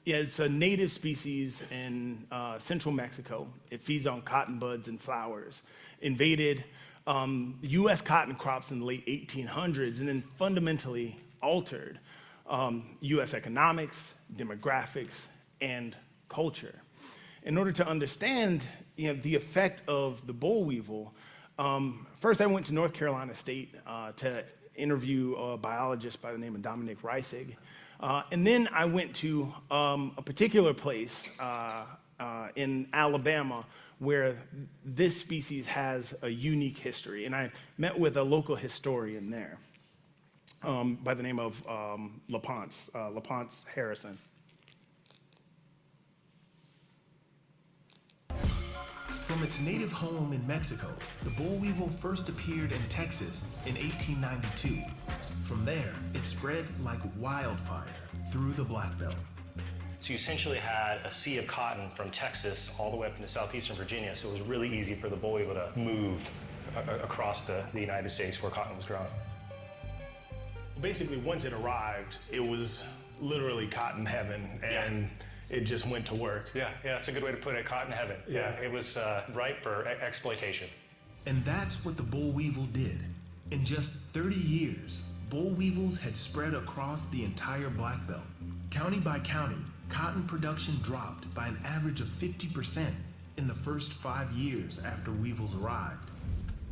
is a native species in central Mexico. It feeds on cotton buds and flowers. Invaded US cotton crops in the late 1800s and then fundamentally altered US economics, demographics, and culture. In order to understand the effect of the boll weevil, first I went to North Carolina State to interview a biologist by the name of Dominic Reisig. And then I went to a particular place in Alabama where this species has a unique history. And I met with a local historian there by the name of LaPonce Harrison. From its native home in Mexico, the boll weevil first appeared in Texas in 1892. From there, it spread like wildfire through the Black Belt. So you essentially had a sea of cotton from Texas all the way up into southeastern Virginia, so it was really easy for the boll weevil to move across the United States where cotton was grown. Basically, once it arrived, it was literally cotton heaven, and it just went to work. Yeah, that's a good way to put it, cotton heaven. Yeah, it was ripe for exploitation. And that's what the boll weevil did. In just 30 years, boll weevils had spread across the entire Black Belt. County by county, cotton production dropped by an average of 50% in the first 5 years after weevils arrived.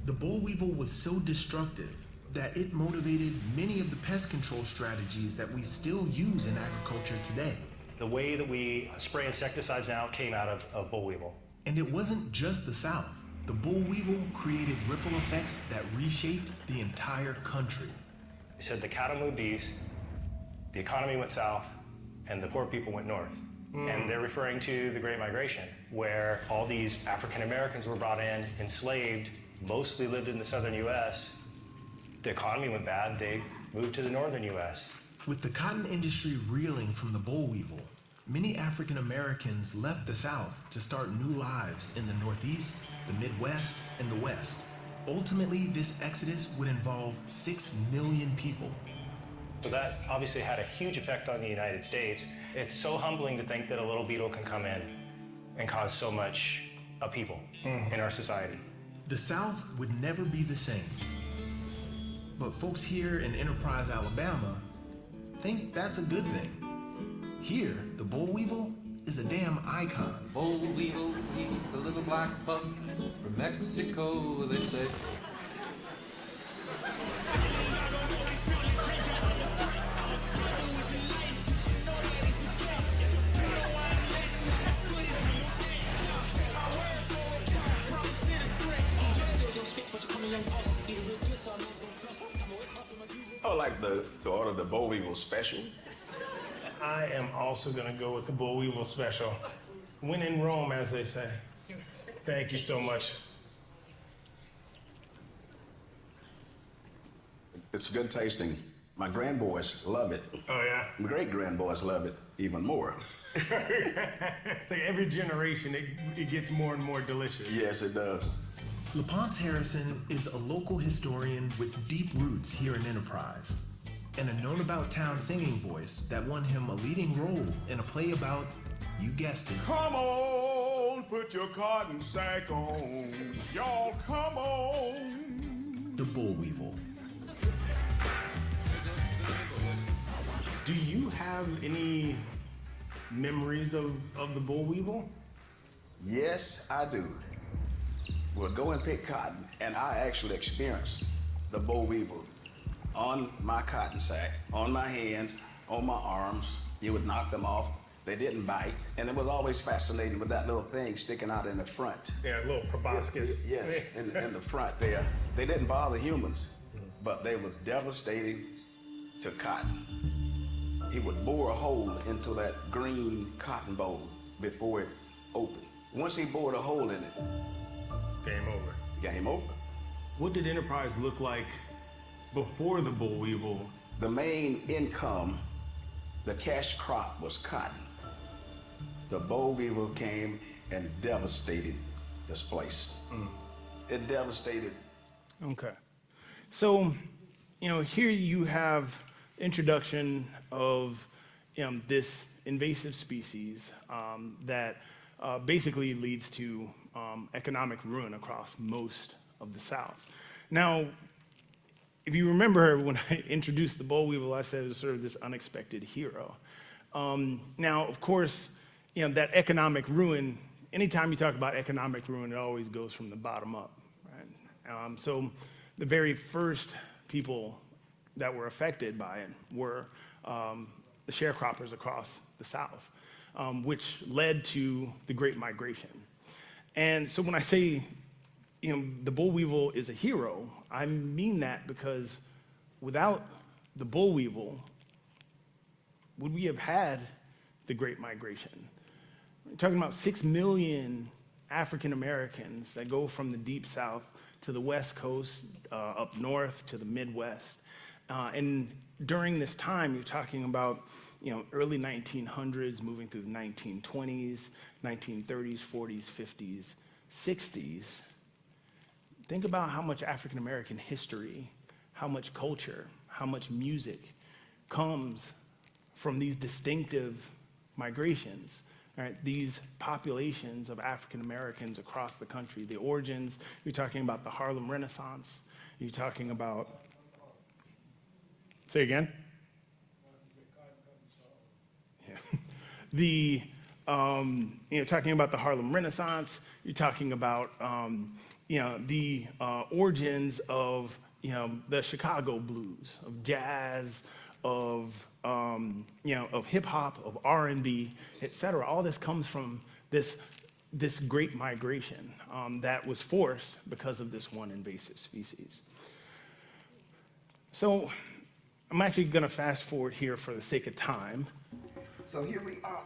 The boll weevil was so destructive that it motivated many of the pest control strategies that we still use in agriculture today. The way that we spray insecticides now came out of boll weevil. And it wasn't just the South. The boll weevil created ripple effects that reshaped the entire country. They said the cattle moved east, the economy went south, and the poor people went north. And they're referring to the Great Migration, where all these African Americans were brought in, enslaved, mostly lived in the southern US. The economy went bad, they moved to the northern US. With the cotton industry reeling from the boll weevil, many African Americans left the South to start new lives in the Northeast, the Midwest, and the West. Ultimately, this exodus would involve 6 million people. So that obviously had a huge effect on the United States. It's so humbling to think that a little beetle can come in and cause so much upheaval in our society. The South would never be the same. But folks here in Enterprise, Alabama, think that's a good thing. Here, the boll weevil is a damn icon. Boll weevil, he's a little black bug from Mexico, they say. I would like to order the boll weevil special. I am also gonna go with the boll weevil special. When in Rome, as they say. Thank you so much. It's good tasting. My grandboys love it. Oh, yeah? My great-grandboys love it even more. It's like every generation, it gets more and more delicious. Yes, it does. LaPonce Harrison is a local historian with deep roots here in Enterprise and a known-about-town singing voice that won him a leading role in a play about, you guessed it, Come on, put your cotton sack on. Y'all come on. the boll weevil. Do you have any memories of the boll weevil? Yes, I do. We'll go and pick cotton, and I actually experienced the boll weevil on my cotton sack, on my hands, on my arms. You would knock them off. They didn't bite, and it was always fascinating with that little thing sticking out in the front. Yeah, a little proboscis. Yes, in the front there. They didn't bother humans, but they was devastating to cotton. He would bore a hole into that green cotton boll before it opened. Once he bored a hole in it, Game over. game over. What did Enterprise look like before the boll weevil? The main income, the cash crop was cotton. The boll weevil came and devastated this place. It devastated. Okay. So, here you have introduction of this invasive species that basically leads to economic ruin across most of the South. Now, if you remember when I introduced the boll weevil, I said it was sort of this unexpected hero. Now, of course, that economic ruin, anytime you talk about economic ruin, it always goes from the bottom up, right? So the very first people that were affected by it were the sharecroppers across the South, which led to the Great Migration. And so when I say, the boll weevil is a hero, I mean that because without the boll weevil, would we have had the Great Migration? We're talking about 6 million African Americans that go from the Deep South to the West Coast, up north to the Midwest. And during this time, you're talking about early 1900s, moving through the 1920s, 1930s, 40s, 50s, 60s. Think about how much African American history, how much culture, how much music comes from these distinctive migrations, right? These populations of African Americans across the country, the origins, you're talking about the Harlem Renaissance, you're talking about, say again? Yeah. Talking about the Harlem Renaissance, you're talking about, the origins of, the Chicago blues, of jazz, of hip hop, of R&B, et cetera. All this comes from this great migration that was forced because of this one invasive species. So I'm actually going to fast forward here for the sake of time. So here we are.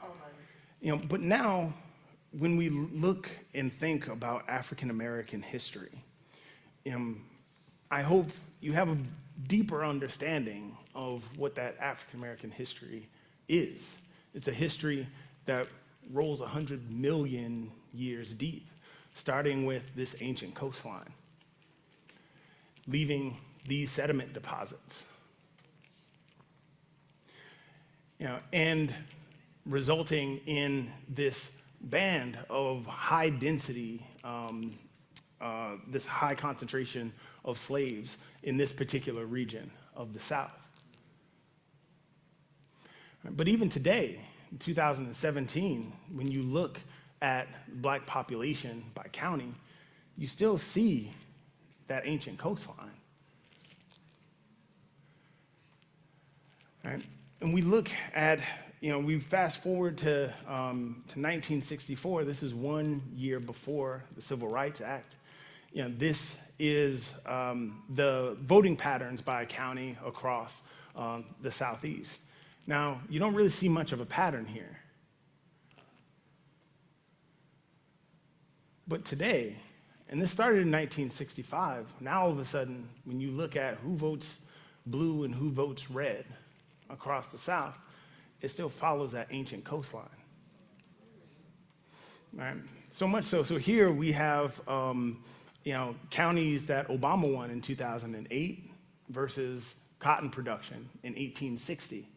But now, when we look and think about African American history, I hope you have a deeper understanding of what that African American history is. It's a history that rolls 100 million years deep, starting with this ancient coastline, leaving these sediment deposits, and resulting in this band of high density, this high concentration of slaves in this particular region of the South. But even today, in 2017, when you look at Black population by county, you still see that ancient coastline. Right? And we look at, we fast forward to 1964. This is 1 year before the Civil Rights Act. This is the voting patterns by county across the Southeast. Now, you don't really see much of a pattern here. But today, and this started in 1965, now all of a sudden, when you look at who votes blue and who votes red across the South, it still follows that ancient coastline. Right? So much so here we have counties that Obama won in 2008 versus cotton production in 1860.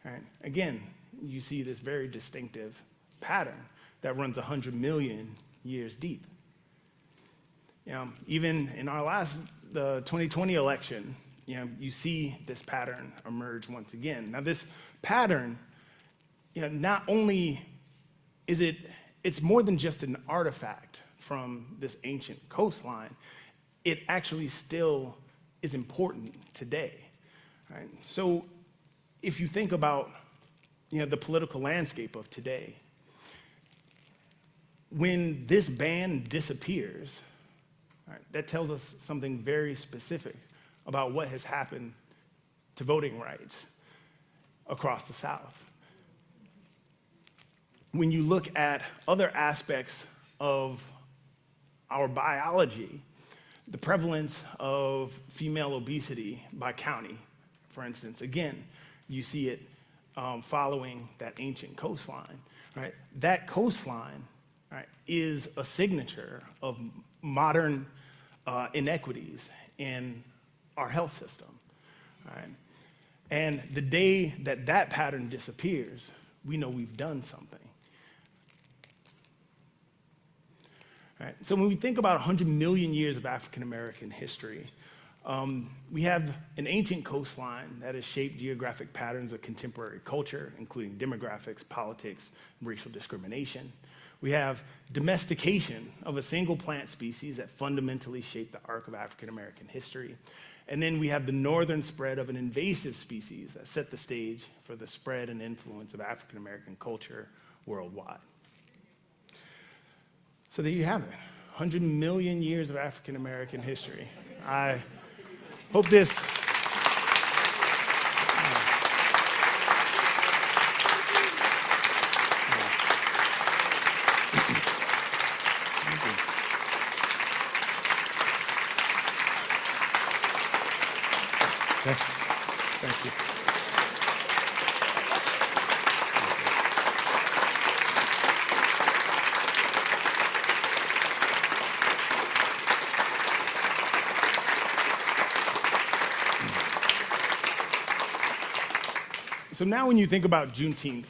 Right? Again, you see this very distinctive pattern that runs 100 million years deep. Even in the 2020 election, you see this pattern emerge once again. Now, this pattern, not only is it's more than just an artifact from this ancient coastline, it actually still is important today. Right? So if you think about the political landscape of today, when this ban disappears, right, that tells us something very specific about what has happened to voting rights across the South. When you look at other aspects of our biology, the prevalence of female obesity by county, for instance, again, you see it following that ancient coastline. Right? That coastline, right, is a signature of modern inequities in our health system. Right? And the day that that pattern disappears, we know we've done something. Right? So when we think about 100 million years of African American history, we have an ancient coastline that has shaped geographic patterns of contemporary culture, including demographics, politics, and racial discrimination. We have domestication of a single plant species that fundamentally shaped the arc of African American history. And then we have the northern spread of an invasive species that set the stage for the spread and influence of African American culture worldwide. So there you have it, 100 million years of African American history. I hope this Thank you. So now when you think about Juneteenth,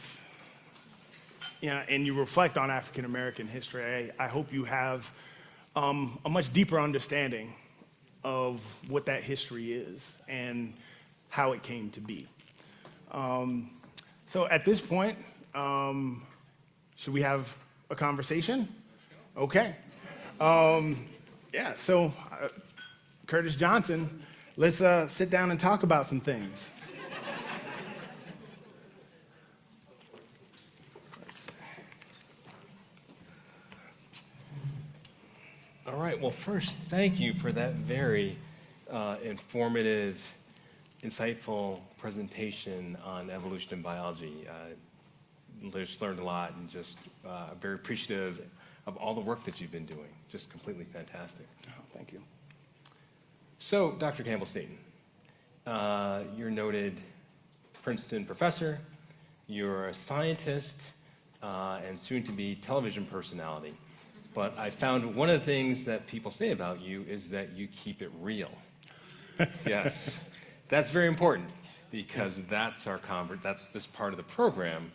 and you reflect on African American history, I hope you have a much deeper understanding of what that history is and how it came to be. So at this point, should we have a conversation? Okay. So Curtis Johnson, let's sit down and talk about some things. All right, well, first, thank you for that very informative, insightful presentation on evolution and biology. Just learned a lot and just very appreciative of all the work that you've been doing. Just completely fantastic. Oh, thank you. So, Dr. Campbell-Staton, you're a noted Princeton professor, you're a scientist, and soon-to-be television personality. But I found one of the things that people say about you is that you keep it real. Yes, that's very important because that's that's this part of the program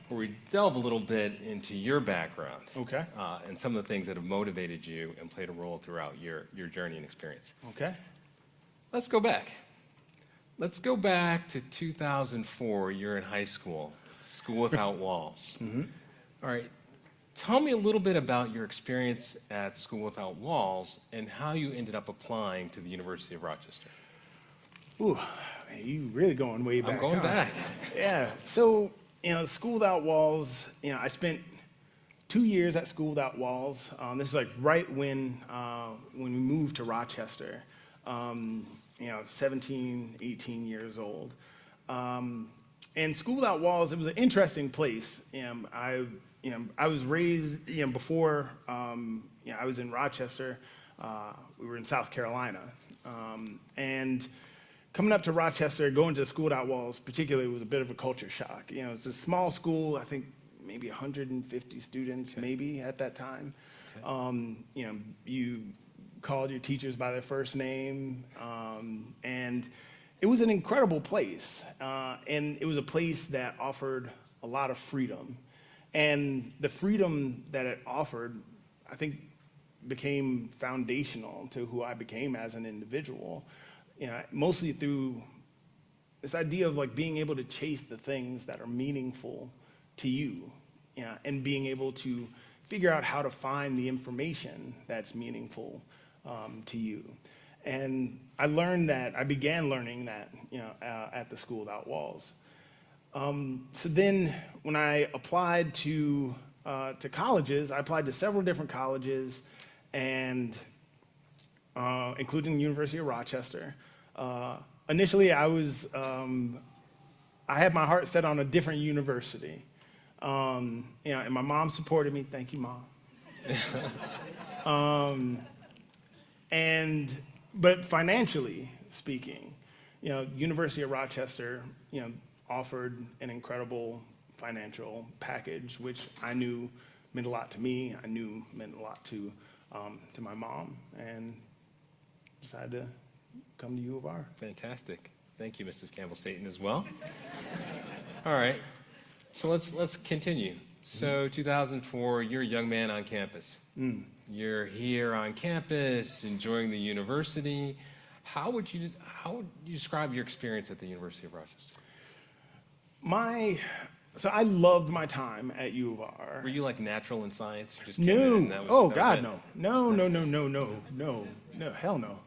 where we delve a little bit into your background. Okay. And some of the things that have motivated you and played a role throughout your journey and experience. Okay. Let's go back. Let's go back to 2004. You're in high school, School Without Walls. Mm-hmm. All right. Tell me a little bit about your experience at School Without Walls and how you ended up applying to the University of Rochester. Ooh, man, you really going way back. I'm going back. Yeah. So, School Without Walls, I spent 2 years at School Without Walls. This is like right when we moved to Rochester, 17, 18 years old. And School Without Walls, it was an interesting place. I was raised, before I was in Rochester, we were in South Carolina. And coming up to Rochester, going to School Without Walls particularly was a bit of a culture shock. It's a small school, I think maybe 150 students maybe at that time. You called your teachers by their first name, and it was an incredible place. And it was a place that offered a lot of freedom. And the freedom that it offered, I think, became foundational to who I became as an individual. Mostly through this idea of like being able to chase the things that are meaningful to you, and being able to figure out how to find the information that's meaningful to you. And I began learning that, at the School Without Walls. So then when I applied to colleges, I applied to several different colleges, and including the University of Rochester. Initially, I had my heart set on a different university. And my mom supported me. Thank you, Mom. But financially speaking, University of Rochester, offered an incredible financial package, which I knew meant a lot to me. I knew meant a lot to my mom, and decided to come to U of R. Fantastic. Thank you, Mrs. Campbell-Satan, as well. All right. So let's continue. So 2004, you're a young man on campus. You're here on campus, enjoying the university. How would you describe your experience at the University of Rochester? So I loved my time at U of R. Were you like natural in science? You just came No. in and that was- Oh, that was God, it? no. No, hell no.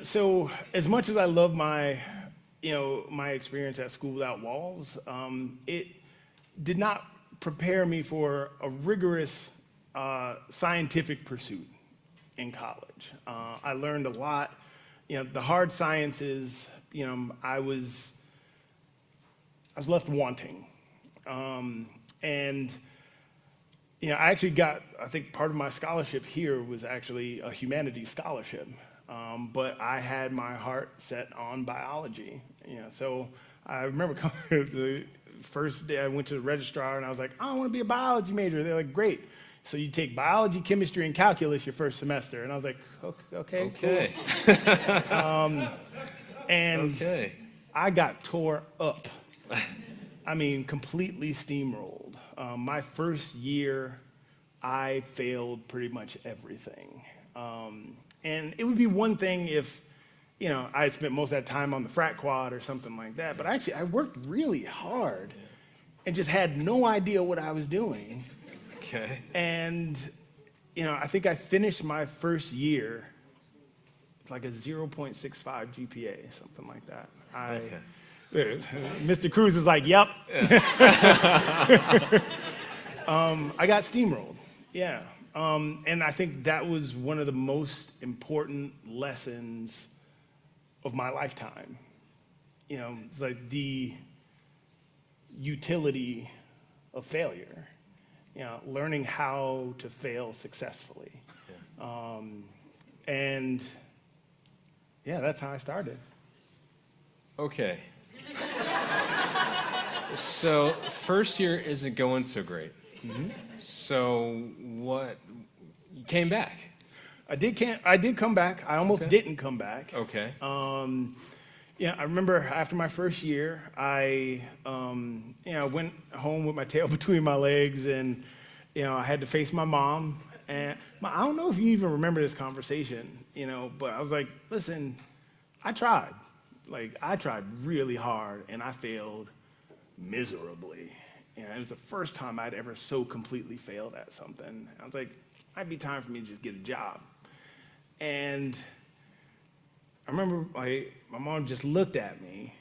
So as much as I love my experience at School Without Walls, it did not prepare me for a rigorous scientific pursuit in college. I learned a lot. The hard sciences, I was left wanting. And I actually got, I think part of my scholarship here was actually a humanities scholarship. But I had my heart set on biology. So I remember coming the first day I went to the registrar and I was like, I want to be a biology major. They're like, great. So you take biology, chemistry, and calculus your first semester. And I was like, okay. Cool. And I got tore up. I mean, completely steamrolled. My first year, I failed pretty much everything. And it would be one thing if, I spent most of that time on the frat quad or something like that. But actually, I worked really hard and just had no idea what I was doing. Okay. And, I think I finished my first year with like a 0.65 GPA, something like that. Mr. Cruz is like, yep. I got steamrolled, yeah. And I think that was one of the most important lessons of my lifetime. It's like the utility of failure, learning how to fail successfully. And yeah, that's how I started. Okay. So first year isn't going so great. So you came back? I did come back. I almost didn't come back. Okay. I remember after my first year, I went home with my tail between my legs, and I had to face my mom. And I don't know if you even remember this conversation, but I was like, listen, I tried. I tried really hard, and I failed miserably. It was the first time I'd ever so completely failed at something. I was like, might be time for me to just get a job. And I remember my mom just looked at me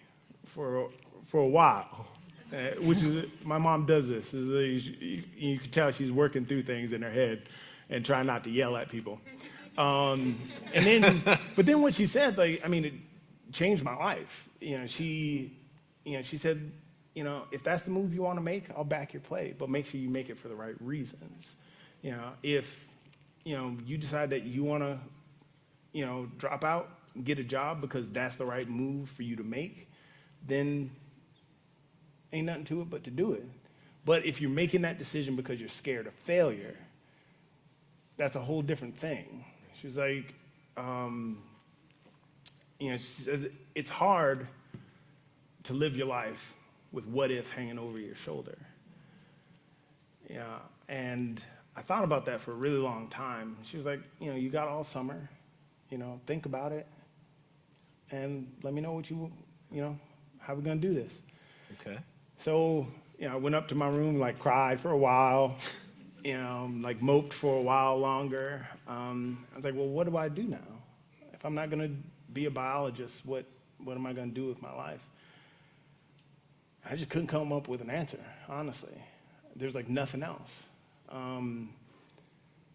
for a while, which is, my mom does this. You can tell she's working through things in her head and trying not to yell at people. But then what she said, like, I mean, it changed my life. She said, if that's the move you want to make, I'll back your play, but make sure you make it for the right reasons. If, you decide that you want to, drop out and get a job because that's the right move for you to make, then ain't nothing to it but to do it. But if you're making that decision because you're scared of failure, that's a whole different thing. She was like, she said, it's hard to live your life with what if hanging over your shoulder. And I thought about that for a really long time. She was like, you got all summer, think about it, and let me know what how we're gonna do this. Okay. So, I went up to my room, like cried for a while, like moped for a while longer. I was like, well, what do I do now? If I'm not gonna be a biologist, what am I gonna do with my life? I just couldn't come up with an answer, honestly. There's like nothing else. And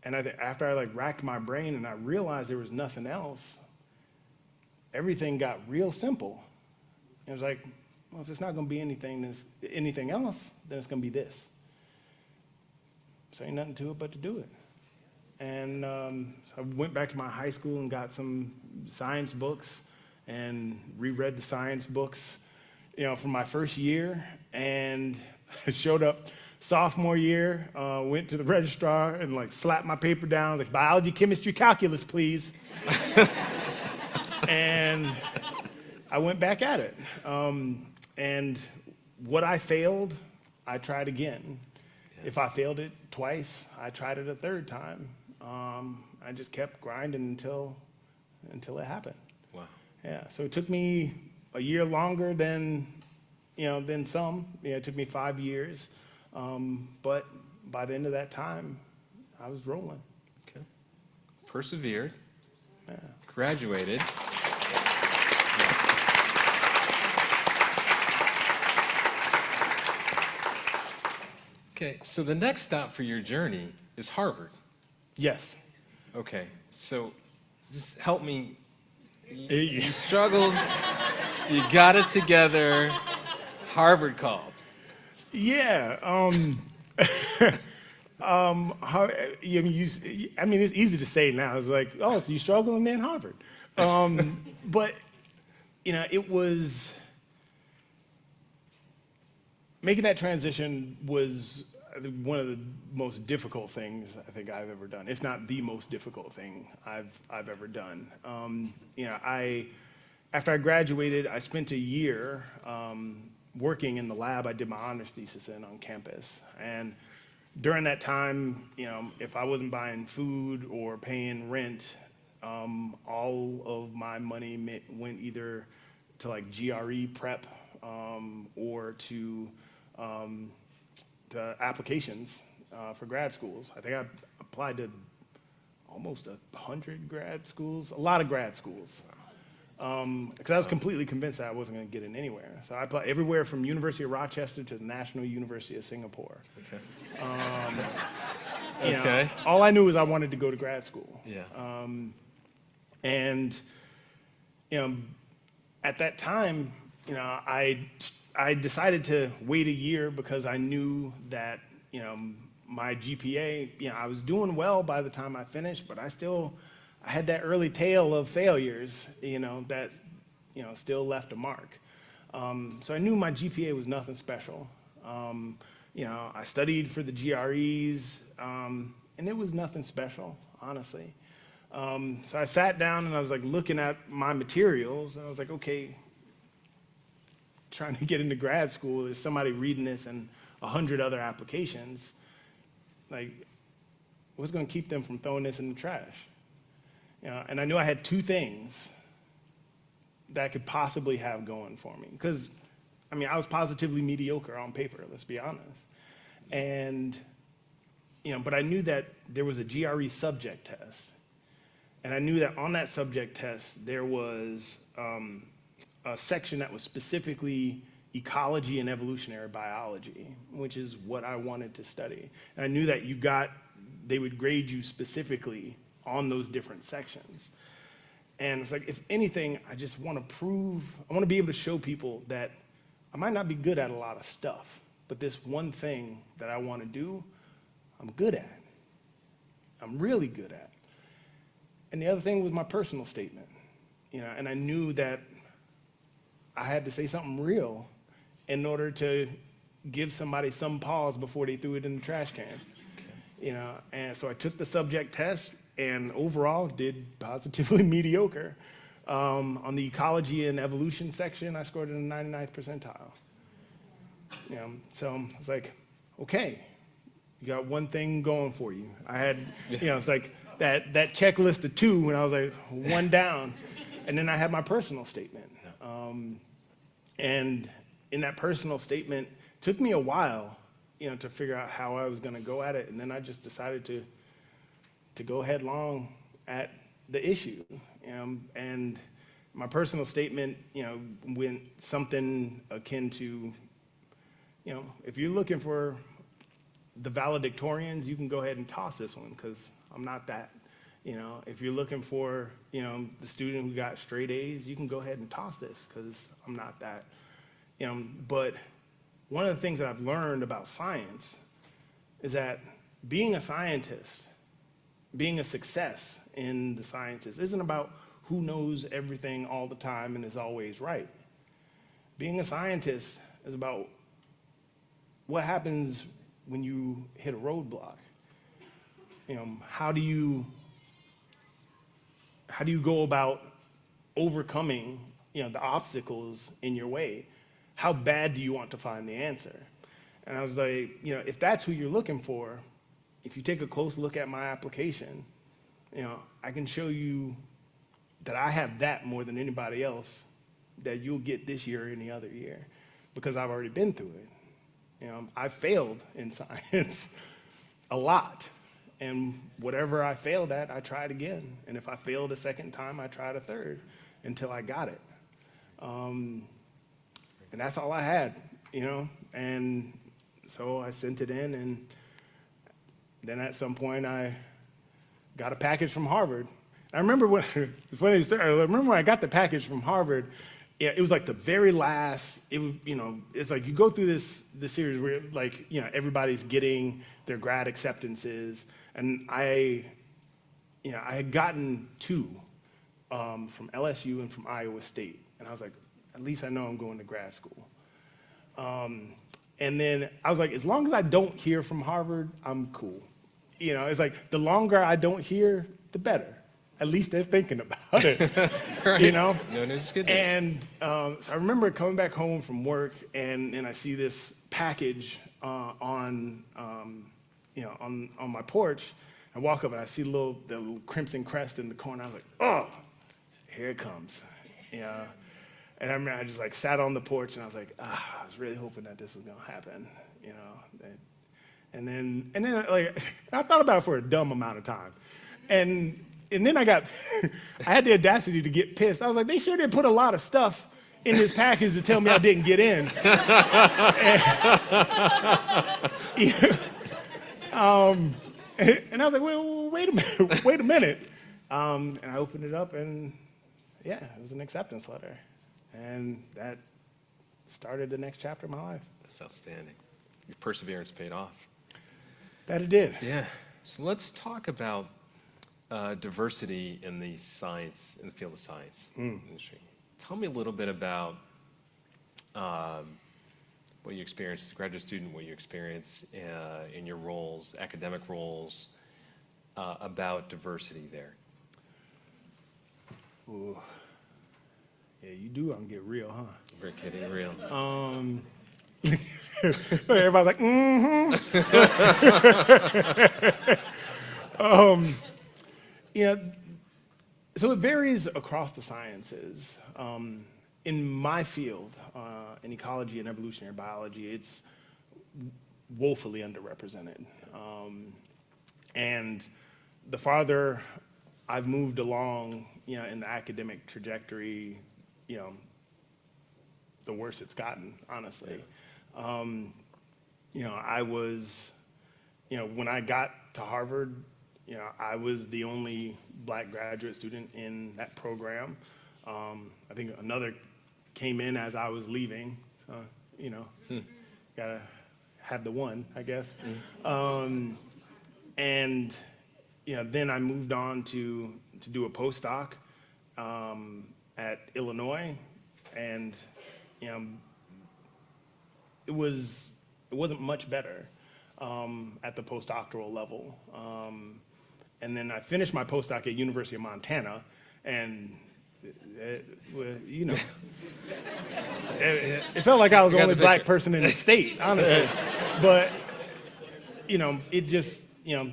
after I racked my brain and I realized there was nothing else, everything got real simple. It was like, well, if it's not gonna be anything else, then it's gonna be this. So ain't nothing to it but to do it. And so I went back to my high school and got some science books and reread the science books, from my first year, and showed up sophomore year, went to the registrar and slapped my paper down, like, biology, chemistry, calculus, please. And I went back at it. And what I failed, I tried again. If I failed it twice, I tried it a third time. I just kept grinding until it happened. Wow. Yeah, so it took me a year longer than some. It took me 5 years. But by the end of that time, I was rolling. Okay. Persevered. Yeah. Graduated. Okay, so the next stop for your journey is Harvard. Yes. Okay, so just help me. You struggled, you got it together, Harvard called. Yeah. It's easy to say now. It's like, oh, so you struggling in Harvard. But, it was, making that transition was one of the most difficult things I think I've ever done, if not the most difficult thing I've ever done. After I graduated, I spent a year working in the lab I did my honors thesis in on campus. And during that time, if I wasn't buying food or paying rent, all of my money went either to GRE prep or to applications for grad schools. I think I applied to almost 100 grad schools, a lot of grad schools. Because I was completely convinced that I wasn't going to get in anywhere. So I applied everywhere from University of Rochester to the National University of Singapore. Okay. All I knew was I wanted to go to grad school. Yeah. And at that time, I decided to wait a year because I knew that, my GPA, I was doing well by the time I finished, but I had that early tail of failures, that, still left a mark. So I knew my GPA was nothing special. I studied for the GREs, and it was nothing special, honestly. So I sat down and I was looking at my materials, and I was like, okay, trying to get into grad school, there's somebody reading this and 100 other applications. What's going to keep them from throwing this in the trash? And I knew I had two things that I could possibly have going for me. Because, I was positively mediocre on paper, let's be honest. And, but I knew that there was a GRE subject test. And I knew that on that subject test, there was a section that was specifically ecology and evolutionary biology, which is what I wanted to study. And I knew that they would grade you specifically on those different sections. And it's like, if anything, I just want to be able to show people that I might not be good at a lot of stuff, but this one thing that I want to do, I'm good at. I'm really good at. And the other thing was my personal statement, and I knew that I had to say something real in order to give somebody some pause before they threw it in the trash can. And so I took the subject test and overall did positively mediocre. On the ecology and evolution section, I scored in the 99th percentile. So I was like, okay, you got one thing going for you. I had, it's like that checklist of 2, and I was like, 1 down. And then I had my personal statement. And in that personal statement, it took me a while, to figure out how I was going to go at it. And then I just decided to go headlong at the issue. And my personal statement, went something akin to, if you're looking for the valedictorians, you can go ahead and toss this one, because I'm not that. If you're looking for, the student who got straight A's, you can go ahead and toss this, because I'm not that. But one of the things that I've learned about science is that being a scientist, being a success in the sciences, isn't about who knows everything all the time and is always right. Being a scientist is about what happens when you hit a roadblock. How do you go about overcoming, the obstacles in your way? How bad do you want to find the answer? And I was like, if that's who you're looking for, if you take a close look at my application, I can show you that I have that more than anybody else that you'll get this year or any other year, because I've already been through it. I failed in science a lot. And whatever I failed at, I tried again. And if I failed a second time, I tried a third until I got it. And that's all I had, And so I sent it in, and then at some point I got a package from Harvard. I remember when, it's funny to say, I remember when I got the package from Harvard, it was like the very last, it's like you go through this series where like, everybody's getting their grad acceptances, and I had gotten 2 from LSU and from Iowa State, and I was like, at least I know I'm going to grad school. And then I was like, as long as I don't hear from Harvard, I'm cool. It's like the longer I don't hear, the better. At least they're thinking about it. Right. No, it's good news. And so I remember coming back home from work, and I see this package on my porch. I walk up and I see the little crimson crest in the corner. I was like, oh, here it comes. And I remember I just like sat on the porch, and I was like, I was really hoping that this was gonna happen, And then like I thought about it for a dumb amount of time, and then I had the audacity to get pissed. I was like, they sure did put a lot of stuff in this package to tell me I didn't get in. And I was like, well, wait a minute. And I opened it up, and yeah, it was an acceptance letter. And that started the next chapter of my life. That's outstanding. Your perseverance paid off. That it did. Yeah. So let's talk about diversity in the field of science industry. Tell me a little bit about what you experienced as a graduate student, what you experienced in your roles, academic roles, about diversity there. Ooh. Yeah, you do want to get real, huh? We're getting real. Everybody's like, so it varies across the sciences. In my field, in ecology and evolutionary biology, it's woefully underrepresented. And the farther I've moved along, in the academic trajectory, the worse it's gotten, honestly. You know, I was, you know, when I got to Harvard, you know, I was the only black graduate student in that program. I think another came in as I was leaving, so, you know, gotta have the one, I guess. And, you know, then I moved on to do a postdoc at Illinois, and, you know, it wasn't much better at the postdoctoral level. And then I finished my postdoc at University of Montana, and you know, it felt like I was the only black person in the state, honestly. But you know, it just, you know,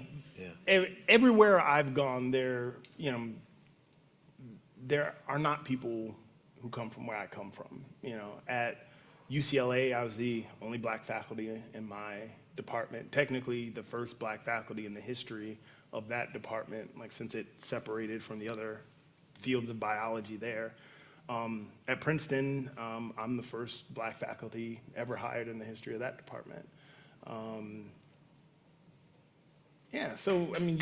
everywhere I've gone, there are not people who come from where I come from. You know, at UCLA, I was the only black faculty in my department. Technically, the first black faculty in the history of that department, like since it separated from the other fields of biology there. At Princeton, I'm the first black faculty ever hired in the history of that department. Yeah, so, I mean,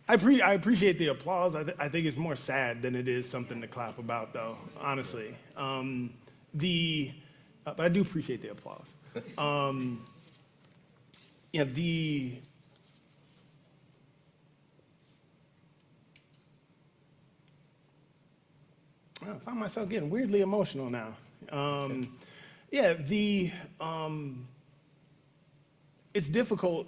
I appreciate the applause. I think it's more sad than it is something to clap about, though, honestly. But I do appreciate the applause. Yeah, I find myself getting weirdly emotional now. Yeah, it's difficult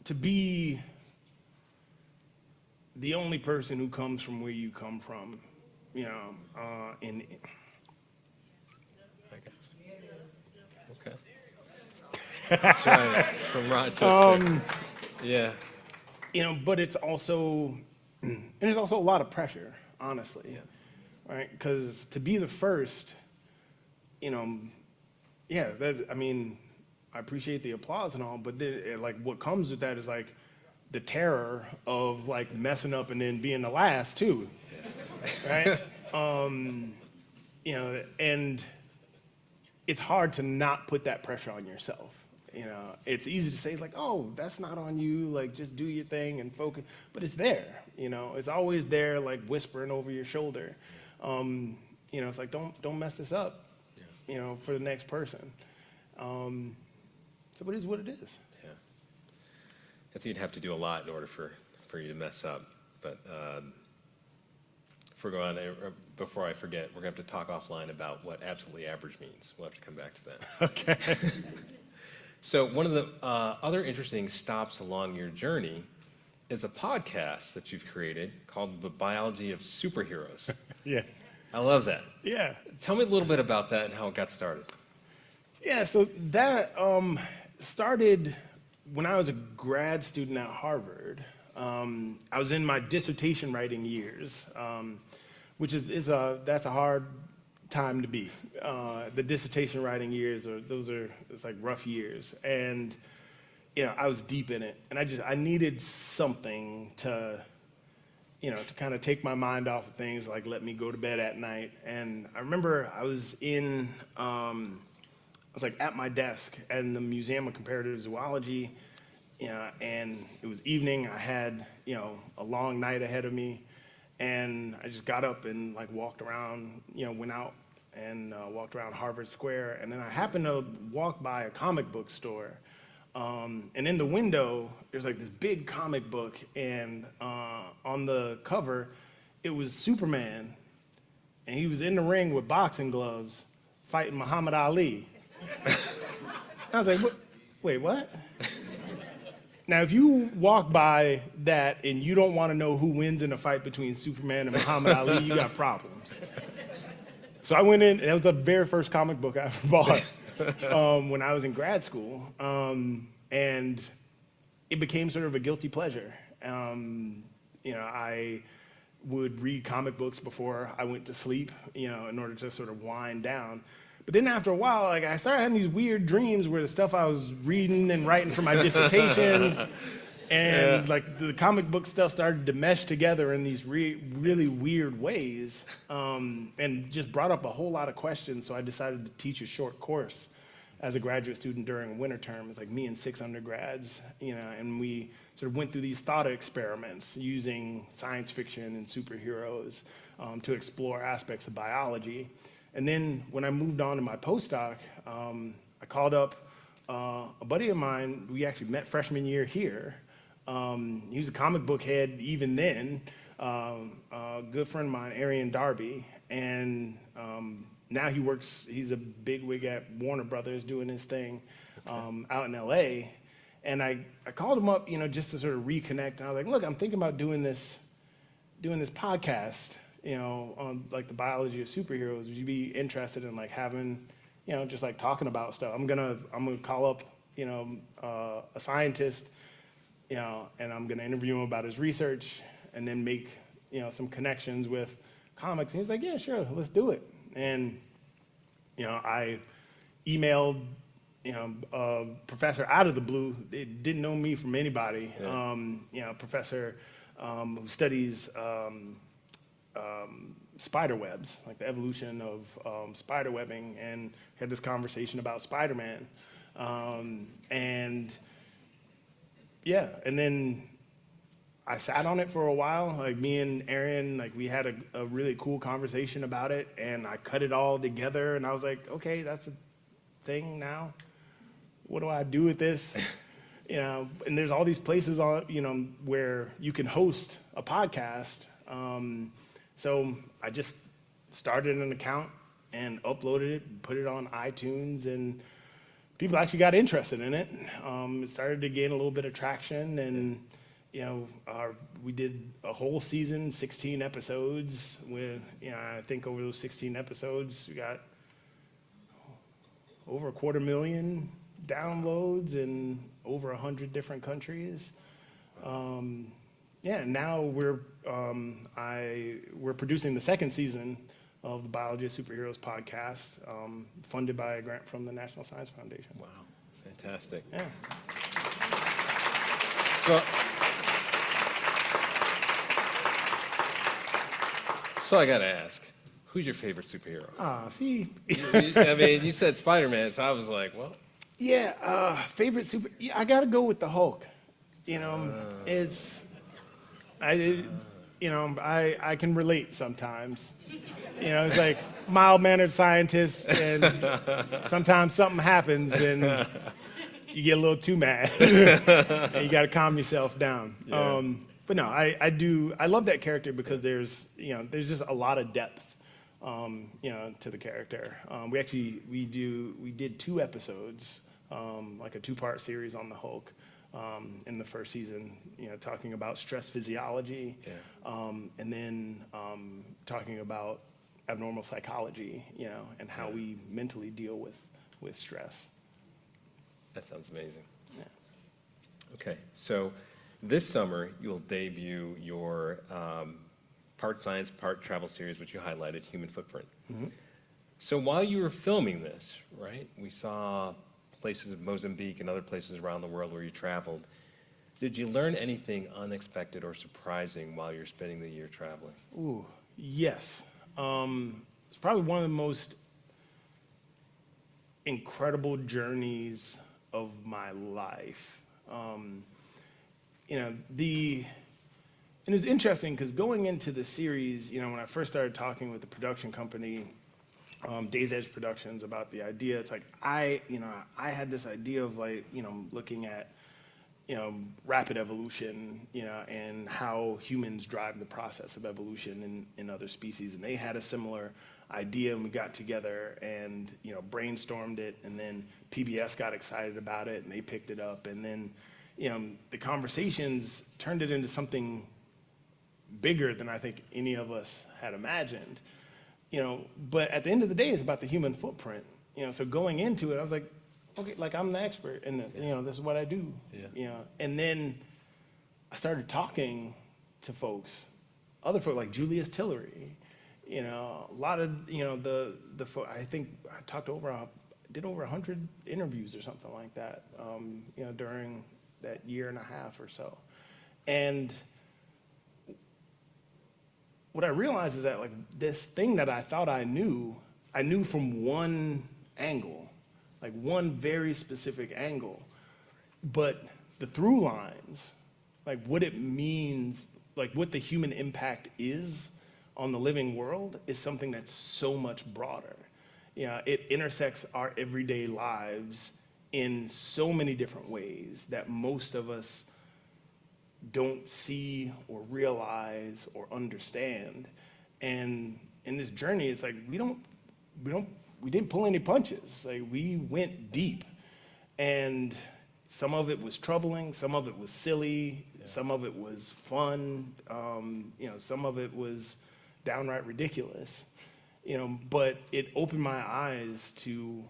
to be the only person who comes from where you come from, you know, Okay. That's right, from Rochester. Yeah. You know, but it's also, and there's also a lot of pressure, honestly, right? Because to be the first, you know, yeah, I mean, I appreciate the applause and all, but then, like, what comes with that is like the terror of like messing up and then being the last too, right? You know, and it's hard to not put that pressure on yourself. You know, it's easy to say like, oh, that's not on you, like just do your thing and focus, but it's there, you know, it's always there, like whispering over your shoulder. You know, it's like, don't mess this up, you know, for the next person. So it is what it is. Yeah. I think you'd have to do a lot in order for you to mess up, but if we're going, before I forget, we're going to have to talk offline about what absolutely average means. We'll have to come back to that. Okay. So one of the other interesting stops along your journey is a podcast that you've created called The Biology of Superheroes. Yeah. I love that. Yeah. Tell me a little bit about that and how it got started. Yeah, so that started when I was a grad student at Harvard. I was in my dissertation writing years, which that's a hard time to be. The dissertation writing years it's like rough years, and you know, I was deep in it, and I needed something to, you know, to kind of take my mind off of things, like let me go to bed at night. And I remember I was like at my desk in the Museum of Comparative Zoology, you know, and it was evening. I had, you know, a long night ahead of me, and I just got up and like walked around, you know, went out and walked around Harvard Square, and then I happened to walk by a comic book store, and in the window there's like this big comic book, and on the cover it was Superman, and he was in the ring with boxing gloves fighting Muhammad Ali. I was like, wait, what? Now, if you walk by that and you don't want to know who wins in a fight between Superman and Muhammad Ali, you got problems. So I went in, and that was the very first comic book I ever bought when I was in grad school. And it became sort of a guilty pleasure. You know, I would read comic books before I went to sleep, you know, in order to sort of wind down. But then after a while, like I started having these weird dreams where the stuff I was reading and writing for my dissertation and like the comic book stuff started to mesh together in these really weird ways, and just brought up a whole lot of questions. So I decided to teach a short course as a graduate student during winter term. It's like me and 6 undergrads, and we sort of went through these thought experiments using science fiction and superheroes to explore aspects of biology. And then when I moved on to my postdoc, I called up a buddy of mine. We actually met freshman year here. He was a comic book head even then, a good friend of mine, Arian Darby, and now he's a bigwig at Warner Brothers doing his thing out in LA. And I called him up, just to sort of reconnect. And I was like, look, I'm thinking about doing this podcast, on like the biology of superheroes. Would you be interested in like having, just like talking about stuff? I'm gonna call up, a scientist, and I'm gonna interview him about his research and then make, some connections with comics. And he was like, yeah, sure, let's do it. And, I emailed, a professor out of the blue. It didn't know me from anybody. Yeah. Professor who studies spider webs, like the evolution of spider webbing, and had this conversation about Spider-Man. And then I sat on it for a while. Like me and Aaron, like we had a really cool conversation about it, and I cut it all together, and I was like, okay, that's a thing now. What do I do with this? And there's all these places on, where you can host a podcast. So I just started an account and uploaded it, put it on iTunes, and people actually got interested in it. It started to gain a little bit of traction, and we did a whole season, 16 episodes. With I think over those 16 episodes, we got over 250,000 downloads in over 100 different countries. Now we're producing the second season of the Biology of Superheroes podcast, funded by a grant from the National Science Foundation. Wow, fantastic. Yeah. So I gotta ask, who's your favorite superhero? See. You said Spider-Man, so I was like, well. Yeah, favorite I gotta go with the Hulk. I can relate sometimes. It's like mild-mannered scientist, and sometimes something happens and you get a little too mad, and you gotta calm yourself down. Yeah. But no, I love that character because there's just a lot of depth, to the character. We did 2 episodes, like a 2-part series on the Hulk, in the first season, talking about stress physiology, and then talking about abnormal psychology, and how we mentally deal with stress. That sounds amazing. Yeah. Okay, so this summer you'll debut your part science, part travel series, which you highlighted, Human Footprint. Mm-hmm. So while you were filming this, right, we saw places of Mozambique and other places around the world where you traveled. Did you learn anything unexpected or surprising while you're spending the year traveling? Ooh, yes. It's probably one of the most incredible journeys of my life. And it was interesting because going into the series, when I first started talking with the production company, Days Edge Productions, about the idea, it's like I had this idea of looking at rapid evolution, and how humans drive the process of evolution in other species, and they had a similar idea, and we got together and brainstormed it, and then PBS got excited about it and they picked it up, and then the conversations turned it into something bigger than I think any of us had imagined. But at the end of the day, it's about the human footprint. So going into it, I was like, okay, like I'm the expert, and this is what I do. Yeah. And then I started talking to folks, other folks like Julius Tillery, A lot of, I think I did over 100 interviews or something like that, during that year and a half or so. And what I realized is that, like, this thing that I thought I knew from one angle, like one very specific angle. But the through lines, like what it means, like what the human impact is on the living world, is something that's so much broader. It intersects our everyday lives in so many different ways that most of us don't see or realize or understand. And in this journey, it's like we didn't pull any punches. Like, we went deep, and some of it was troubling, some of it was silly, some of it was fun, some of it was downright ridiculous. But it opened my eyes to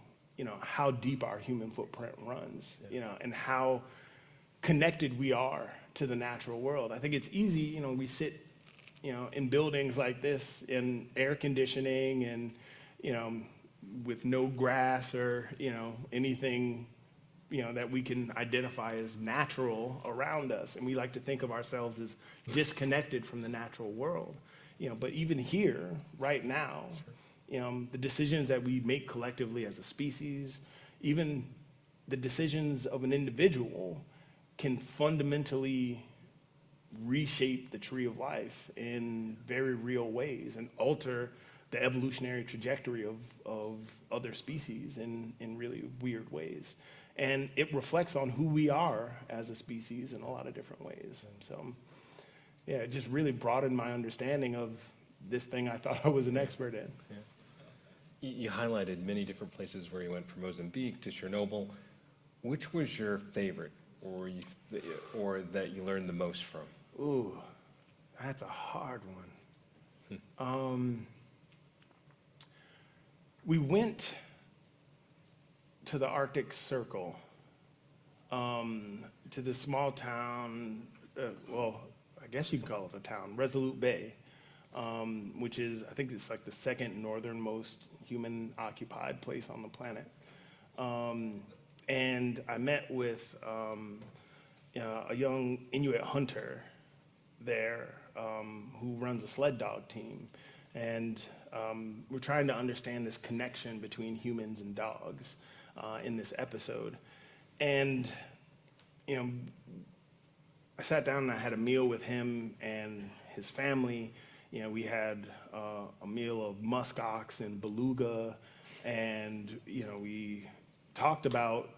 how deep our human footprint runs, and how connected we are to the natural world. I think it's easy, we sit, in buildings like this in air conditioning and, with no grass or, anything, that we can identify as natural around us. And we like to think of ourselves as disconnected from the natural world. But even here, right now, the decisions that we make collectively as a species, even the decisions of an individual, can fundamentally reshape the tree of life in very real ways and alter the evolutionary trajectory of other species in really weird ways. And it reflects on who we are as a species in a lot of different ways. And so, it just really broadened my understanding of this thing I thought I was an expert in. Yeah. You highlighted many different places where you went, from Mozambique to Chernobyl. Which was your favorite, or that you learned the most from? Ooh, that's a hard one. We went to the Arctic Circle, to the small town, I guess you can call it a town, Resolute Bay, which is, I think it's like the second northernmost human-occupied place on the planet. And I met with a young Inuit hunter there, who runs a sled dog team. And we're trying to understand this connection between humans and dogs in this episode. And, I sat down and I had a meal with him and his family. We had a meal of muskox and beluga, and, we talked about,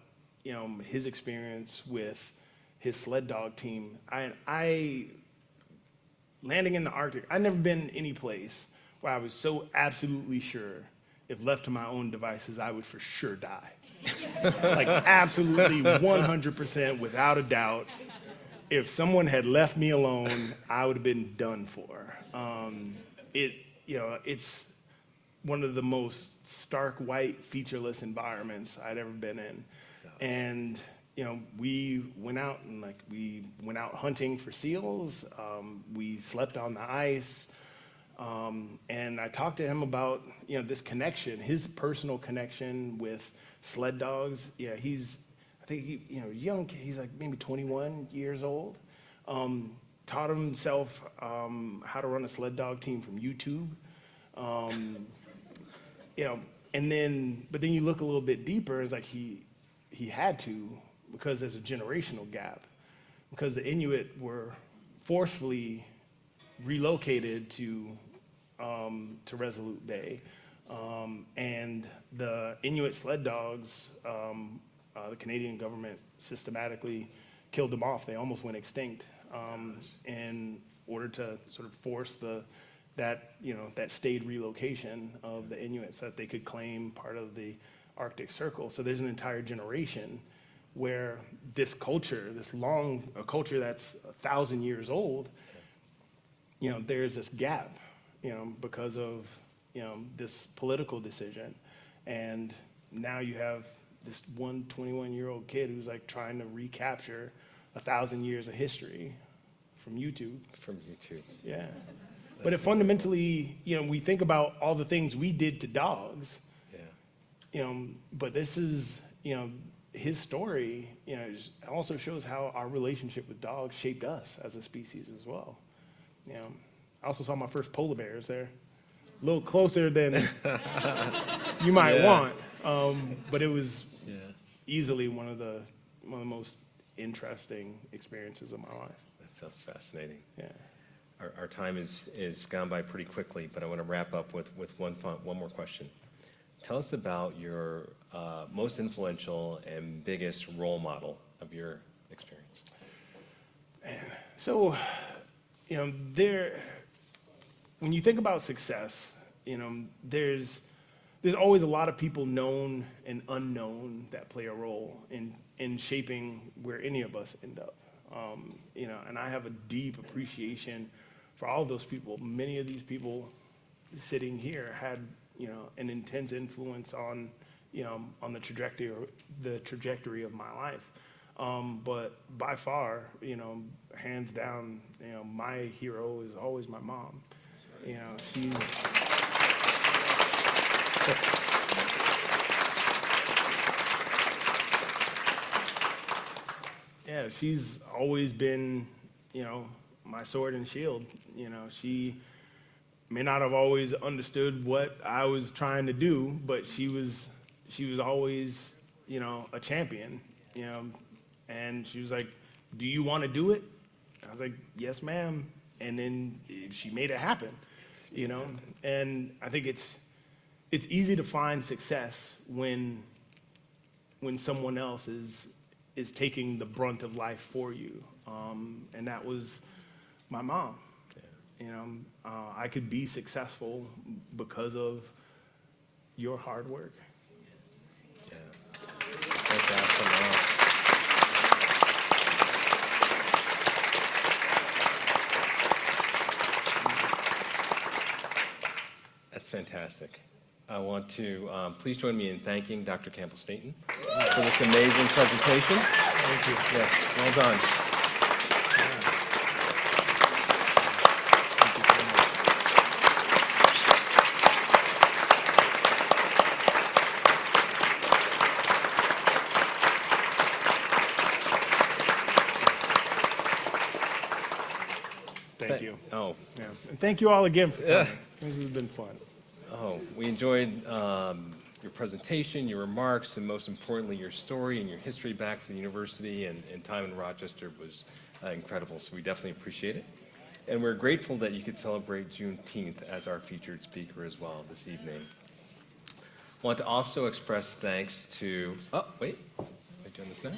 his experience with his sled dog team. I landing in the Arctic, I'd never been any place where I was so absolutely sure, if left to my own devices, I would for sure die. Like, absolutely 100% without a doubt. If someone had left me alone, I would have been done for. It's one of the most stark white, featureless environments I'd ever been in. And, we went out hunting for seals. We slept on the ice. And I talked to him about, this connection, his personal connection with sled dogs. Yeah, I think young kid, he's like maybe 21 years old. Taught himself how to run a sled dog team from YouTube. But then you look a little bit deeper, it's like he had to, because there's a generational gap, because the Inuit were forcefully relocated to Resolute Bay, and the Inuit sled dogs, the Canadian government systematically killed them off. They almost went extinct in order to sort of force that stayed relocation of the Inuit so that they could claim part of the Arctic Circle. So there's an entire generation where this culture, a culture that's 1,000 years old, there's this gap, because of, this political decision. And now you have this 21-year-old kid who's like trying to recapture 1,000 years of history from YouTube. From YouTube. Yeah. But it fundamentally, we think about all the things we did to dogs, but this is, his story, also shows how our relationship with dogs shaped us as a species as well. I also saw my first polar bears there, a little closer than you might want, but it was easily one of the most interesting experiences of my life. That sounds fascinating. Yeah. Our time is gone by pretty quickly, but I want to wrap up with one more question. Tell us about your most influential and biggest role model of your experience. So, when you think about success, there's always a lot of people known and unknown that play a role in shaping where any of us end up. And I have a deep appreciation for all of those people. Many of these people sitting here had, an intense influence on the trajectory of my life. But by far, hands down, my hero is always my mom. She's she's always been, my sword and shield. She may not have always understood what I was trying to do, but she was always, a champion, and she was like, "Do you want to do it?" I was like, "Yes, ma'am." And then she made it happen, and I think it's easy to find success when someone else is taking the brunt of life for you, and that was my mom. I could be successful because of your hard work. Yeah. Thank God for mom. That's fantastic. I want to please join me in thanking Dr. Campbell Staton for this amazing presentation. Thank you. Yes, well done. Thank you. Oh. Yes. And thank you all again for coming. This has been fun. Oh, we enjoyed your presentation, your remarks, and most importantly, your story and your history back to the university and time in Rochester was incredible, so we definitely appreciate it. And we're grateful that you could celebrate Juneteenth as our featured speaker as well this evening. I want to also express thanks to, am I doing this now?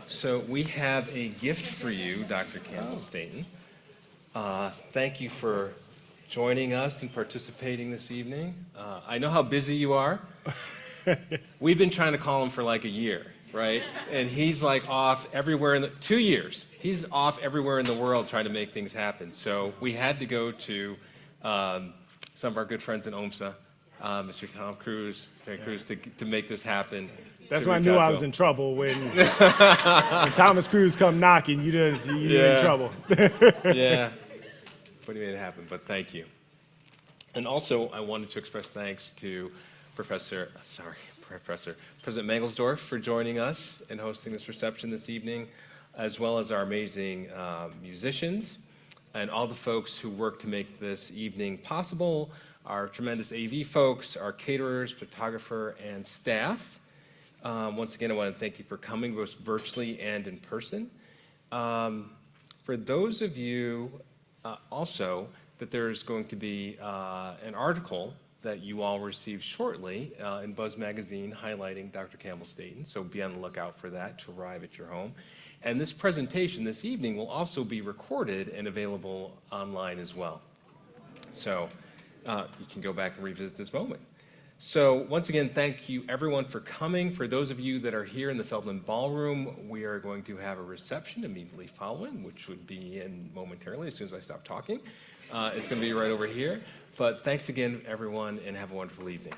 So we have a gift for you, Dr. Campbell Staton. Thank you for joining us and participating this evening. I know how busy you are. We've been trying to call him for like a year, right? And he's like off everywhere in 2 years. He's off everywhere in the world trying to make things happen. So we had to go to some of our good friends in OMSA, Mr. Tom Cruise, to make this happen. That's when I knew I was in trouble when Thomas Cruise come knocking. You're in trouble. Yeah. But he made it happen, but thank you. And also, I wanted to express thanks to President Mangelsdorf for joining us and hosting this reception this evening, as well as our amazing musicians and all the folks who worked to make this evening possible, our tremendous AV folks, our caterers, photographer, and staff. Once again, I want to thank you for coming, both virtually and in person. For those of you also, that there's going to be an article that you all receive shortly in Buzz Magazine highlighting Dr. Campbell Staton, so be on the lookout for that to arrive at your home. And this presentation this evening will also be recorded and available online as well. So you can go back and revisit this moment. So once again, thank you everyone for coming. For those of you that are here in the Feldman Ballroom, we are going to have a reception immediately following, which would be in momentarily as soon as I stop talking. It's going to be right over here. But thanks again, everyone, and have a wonderful evening.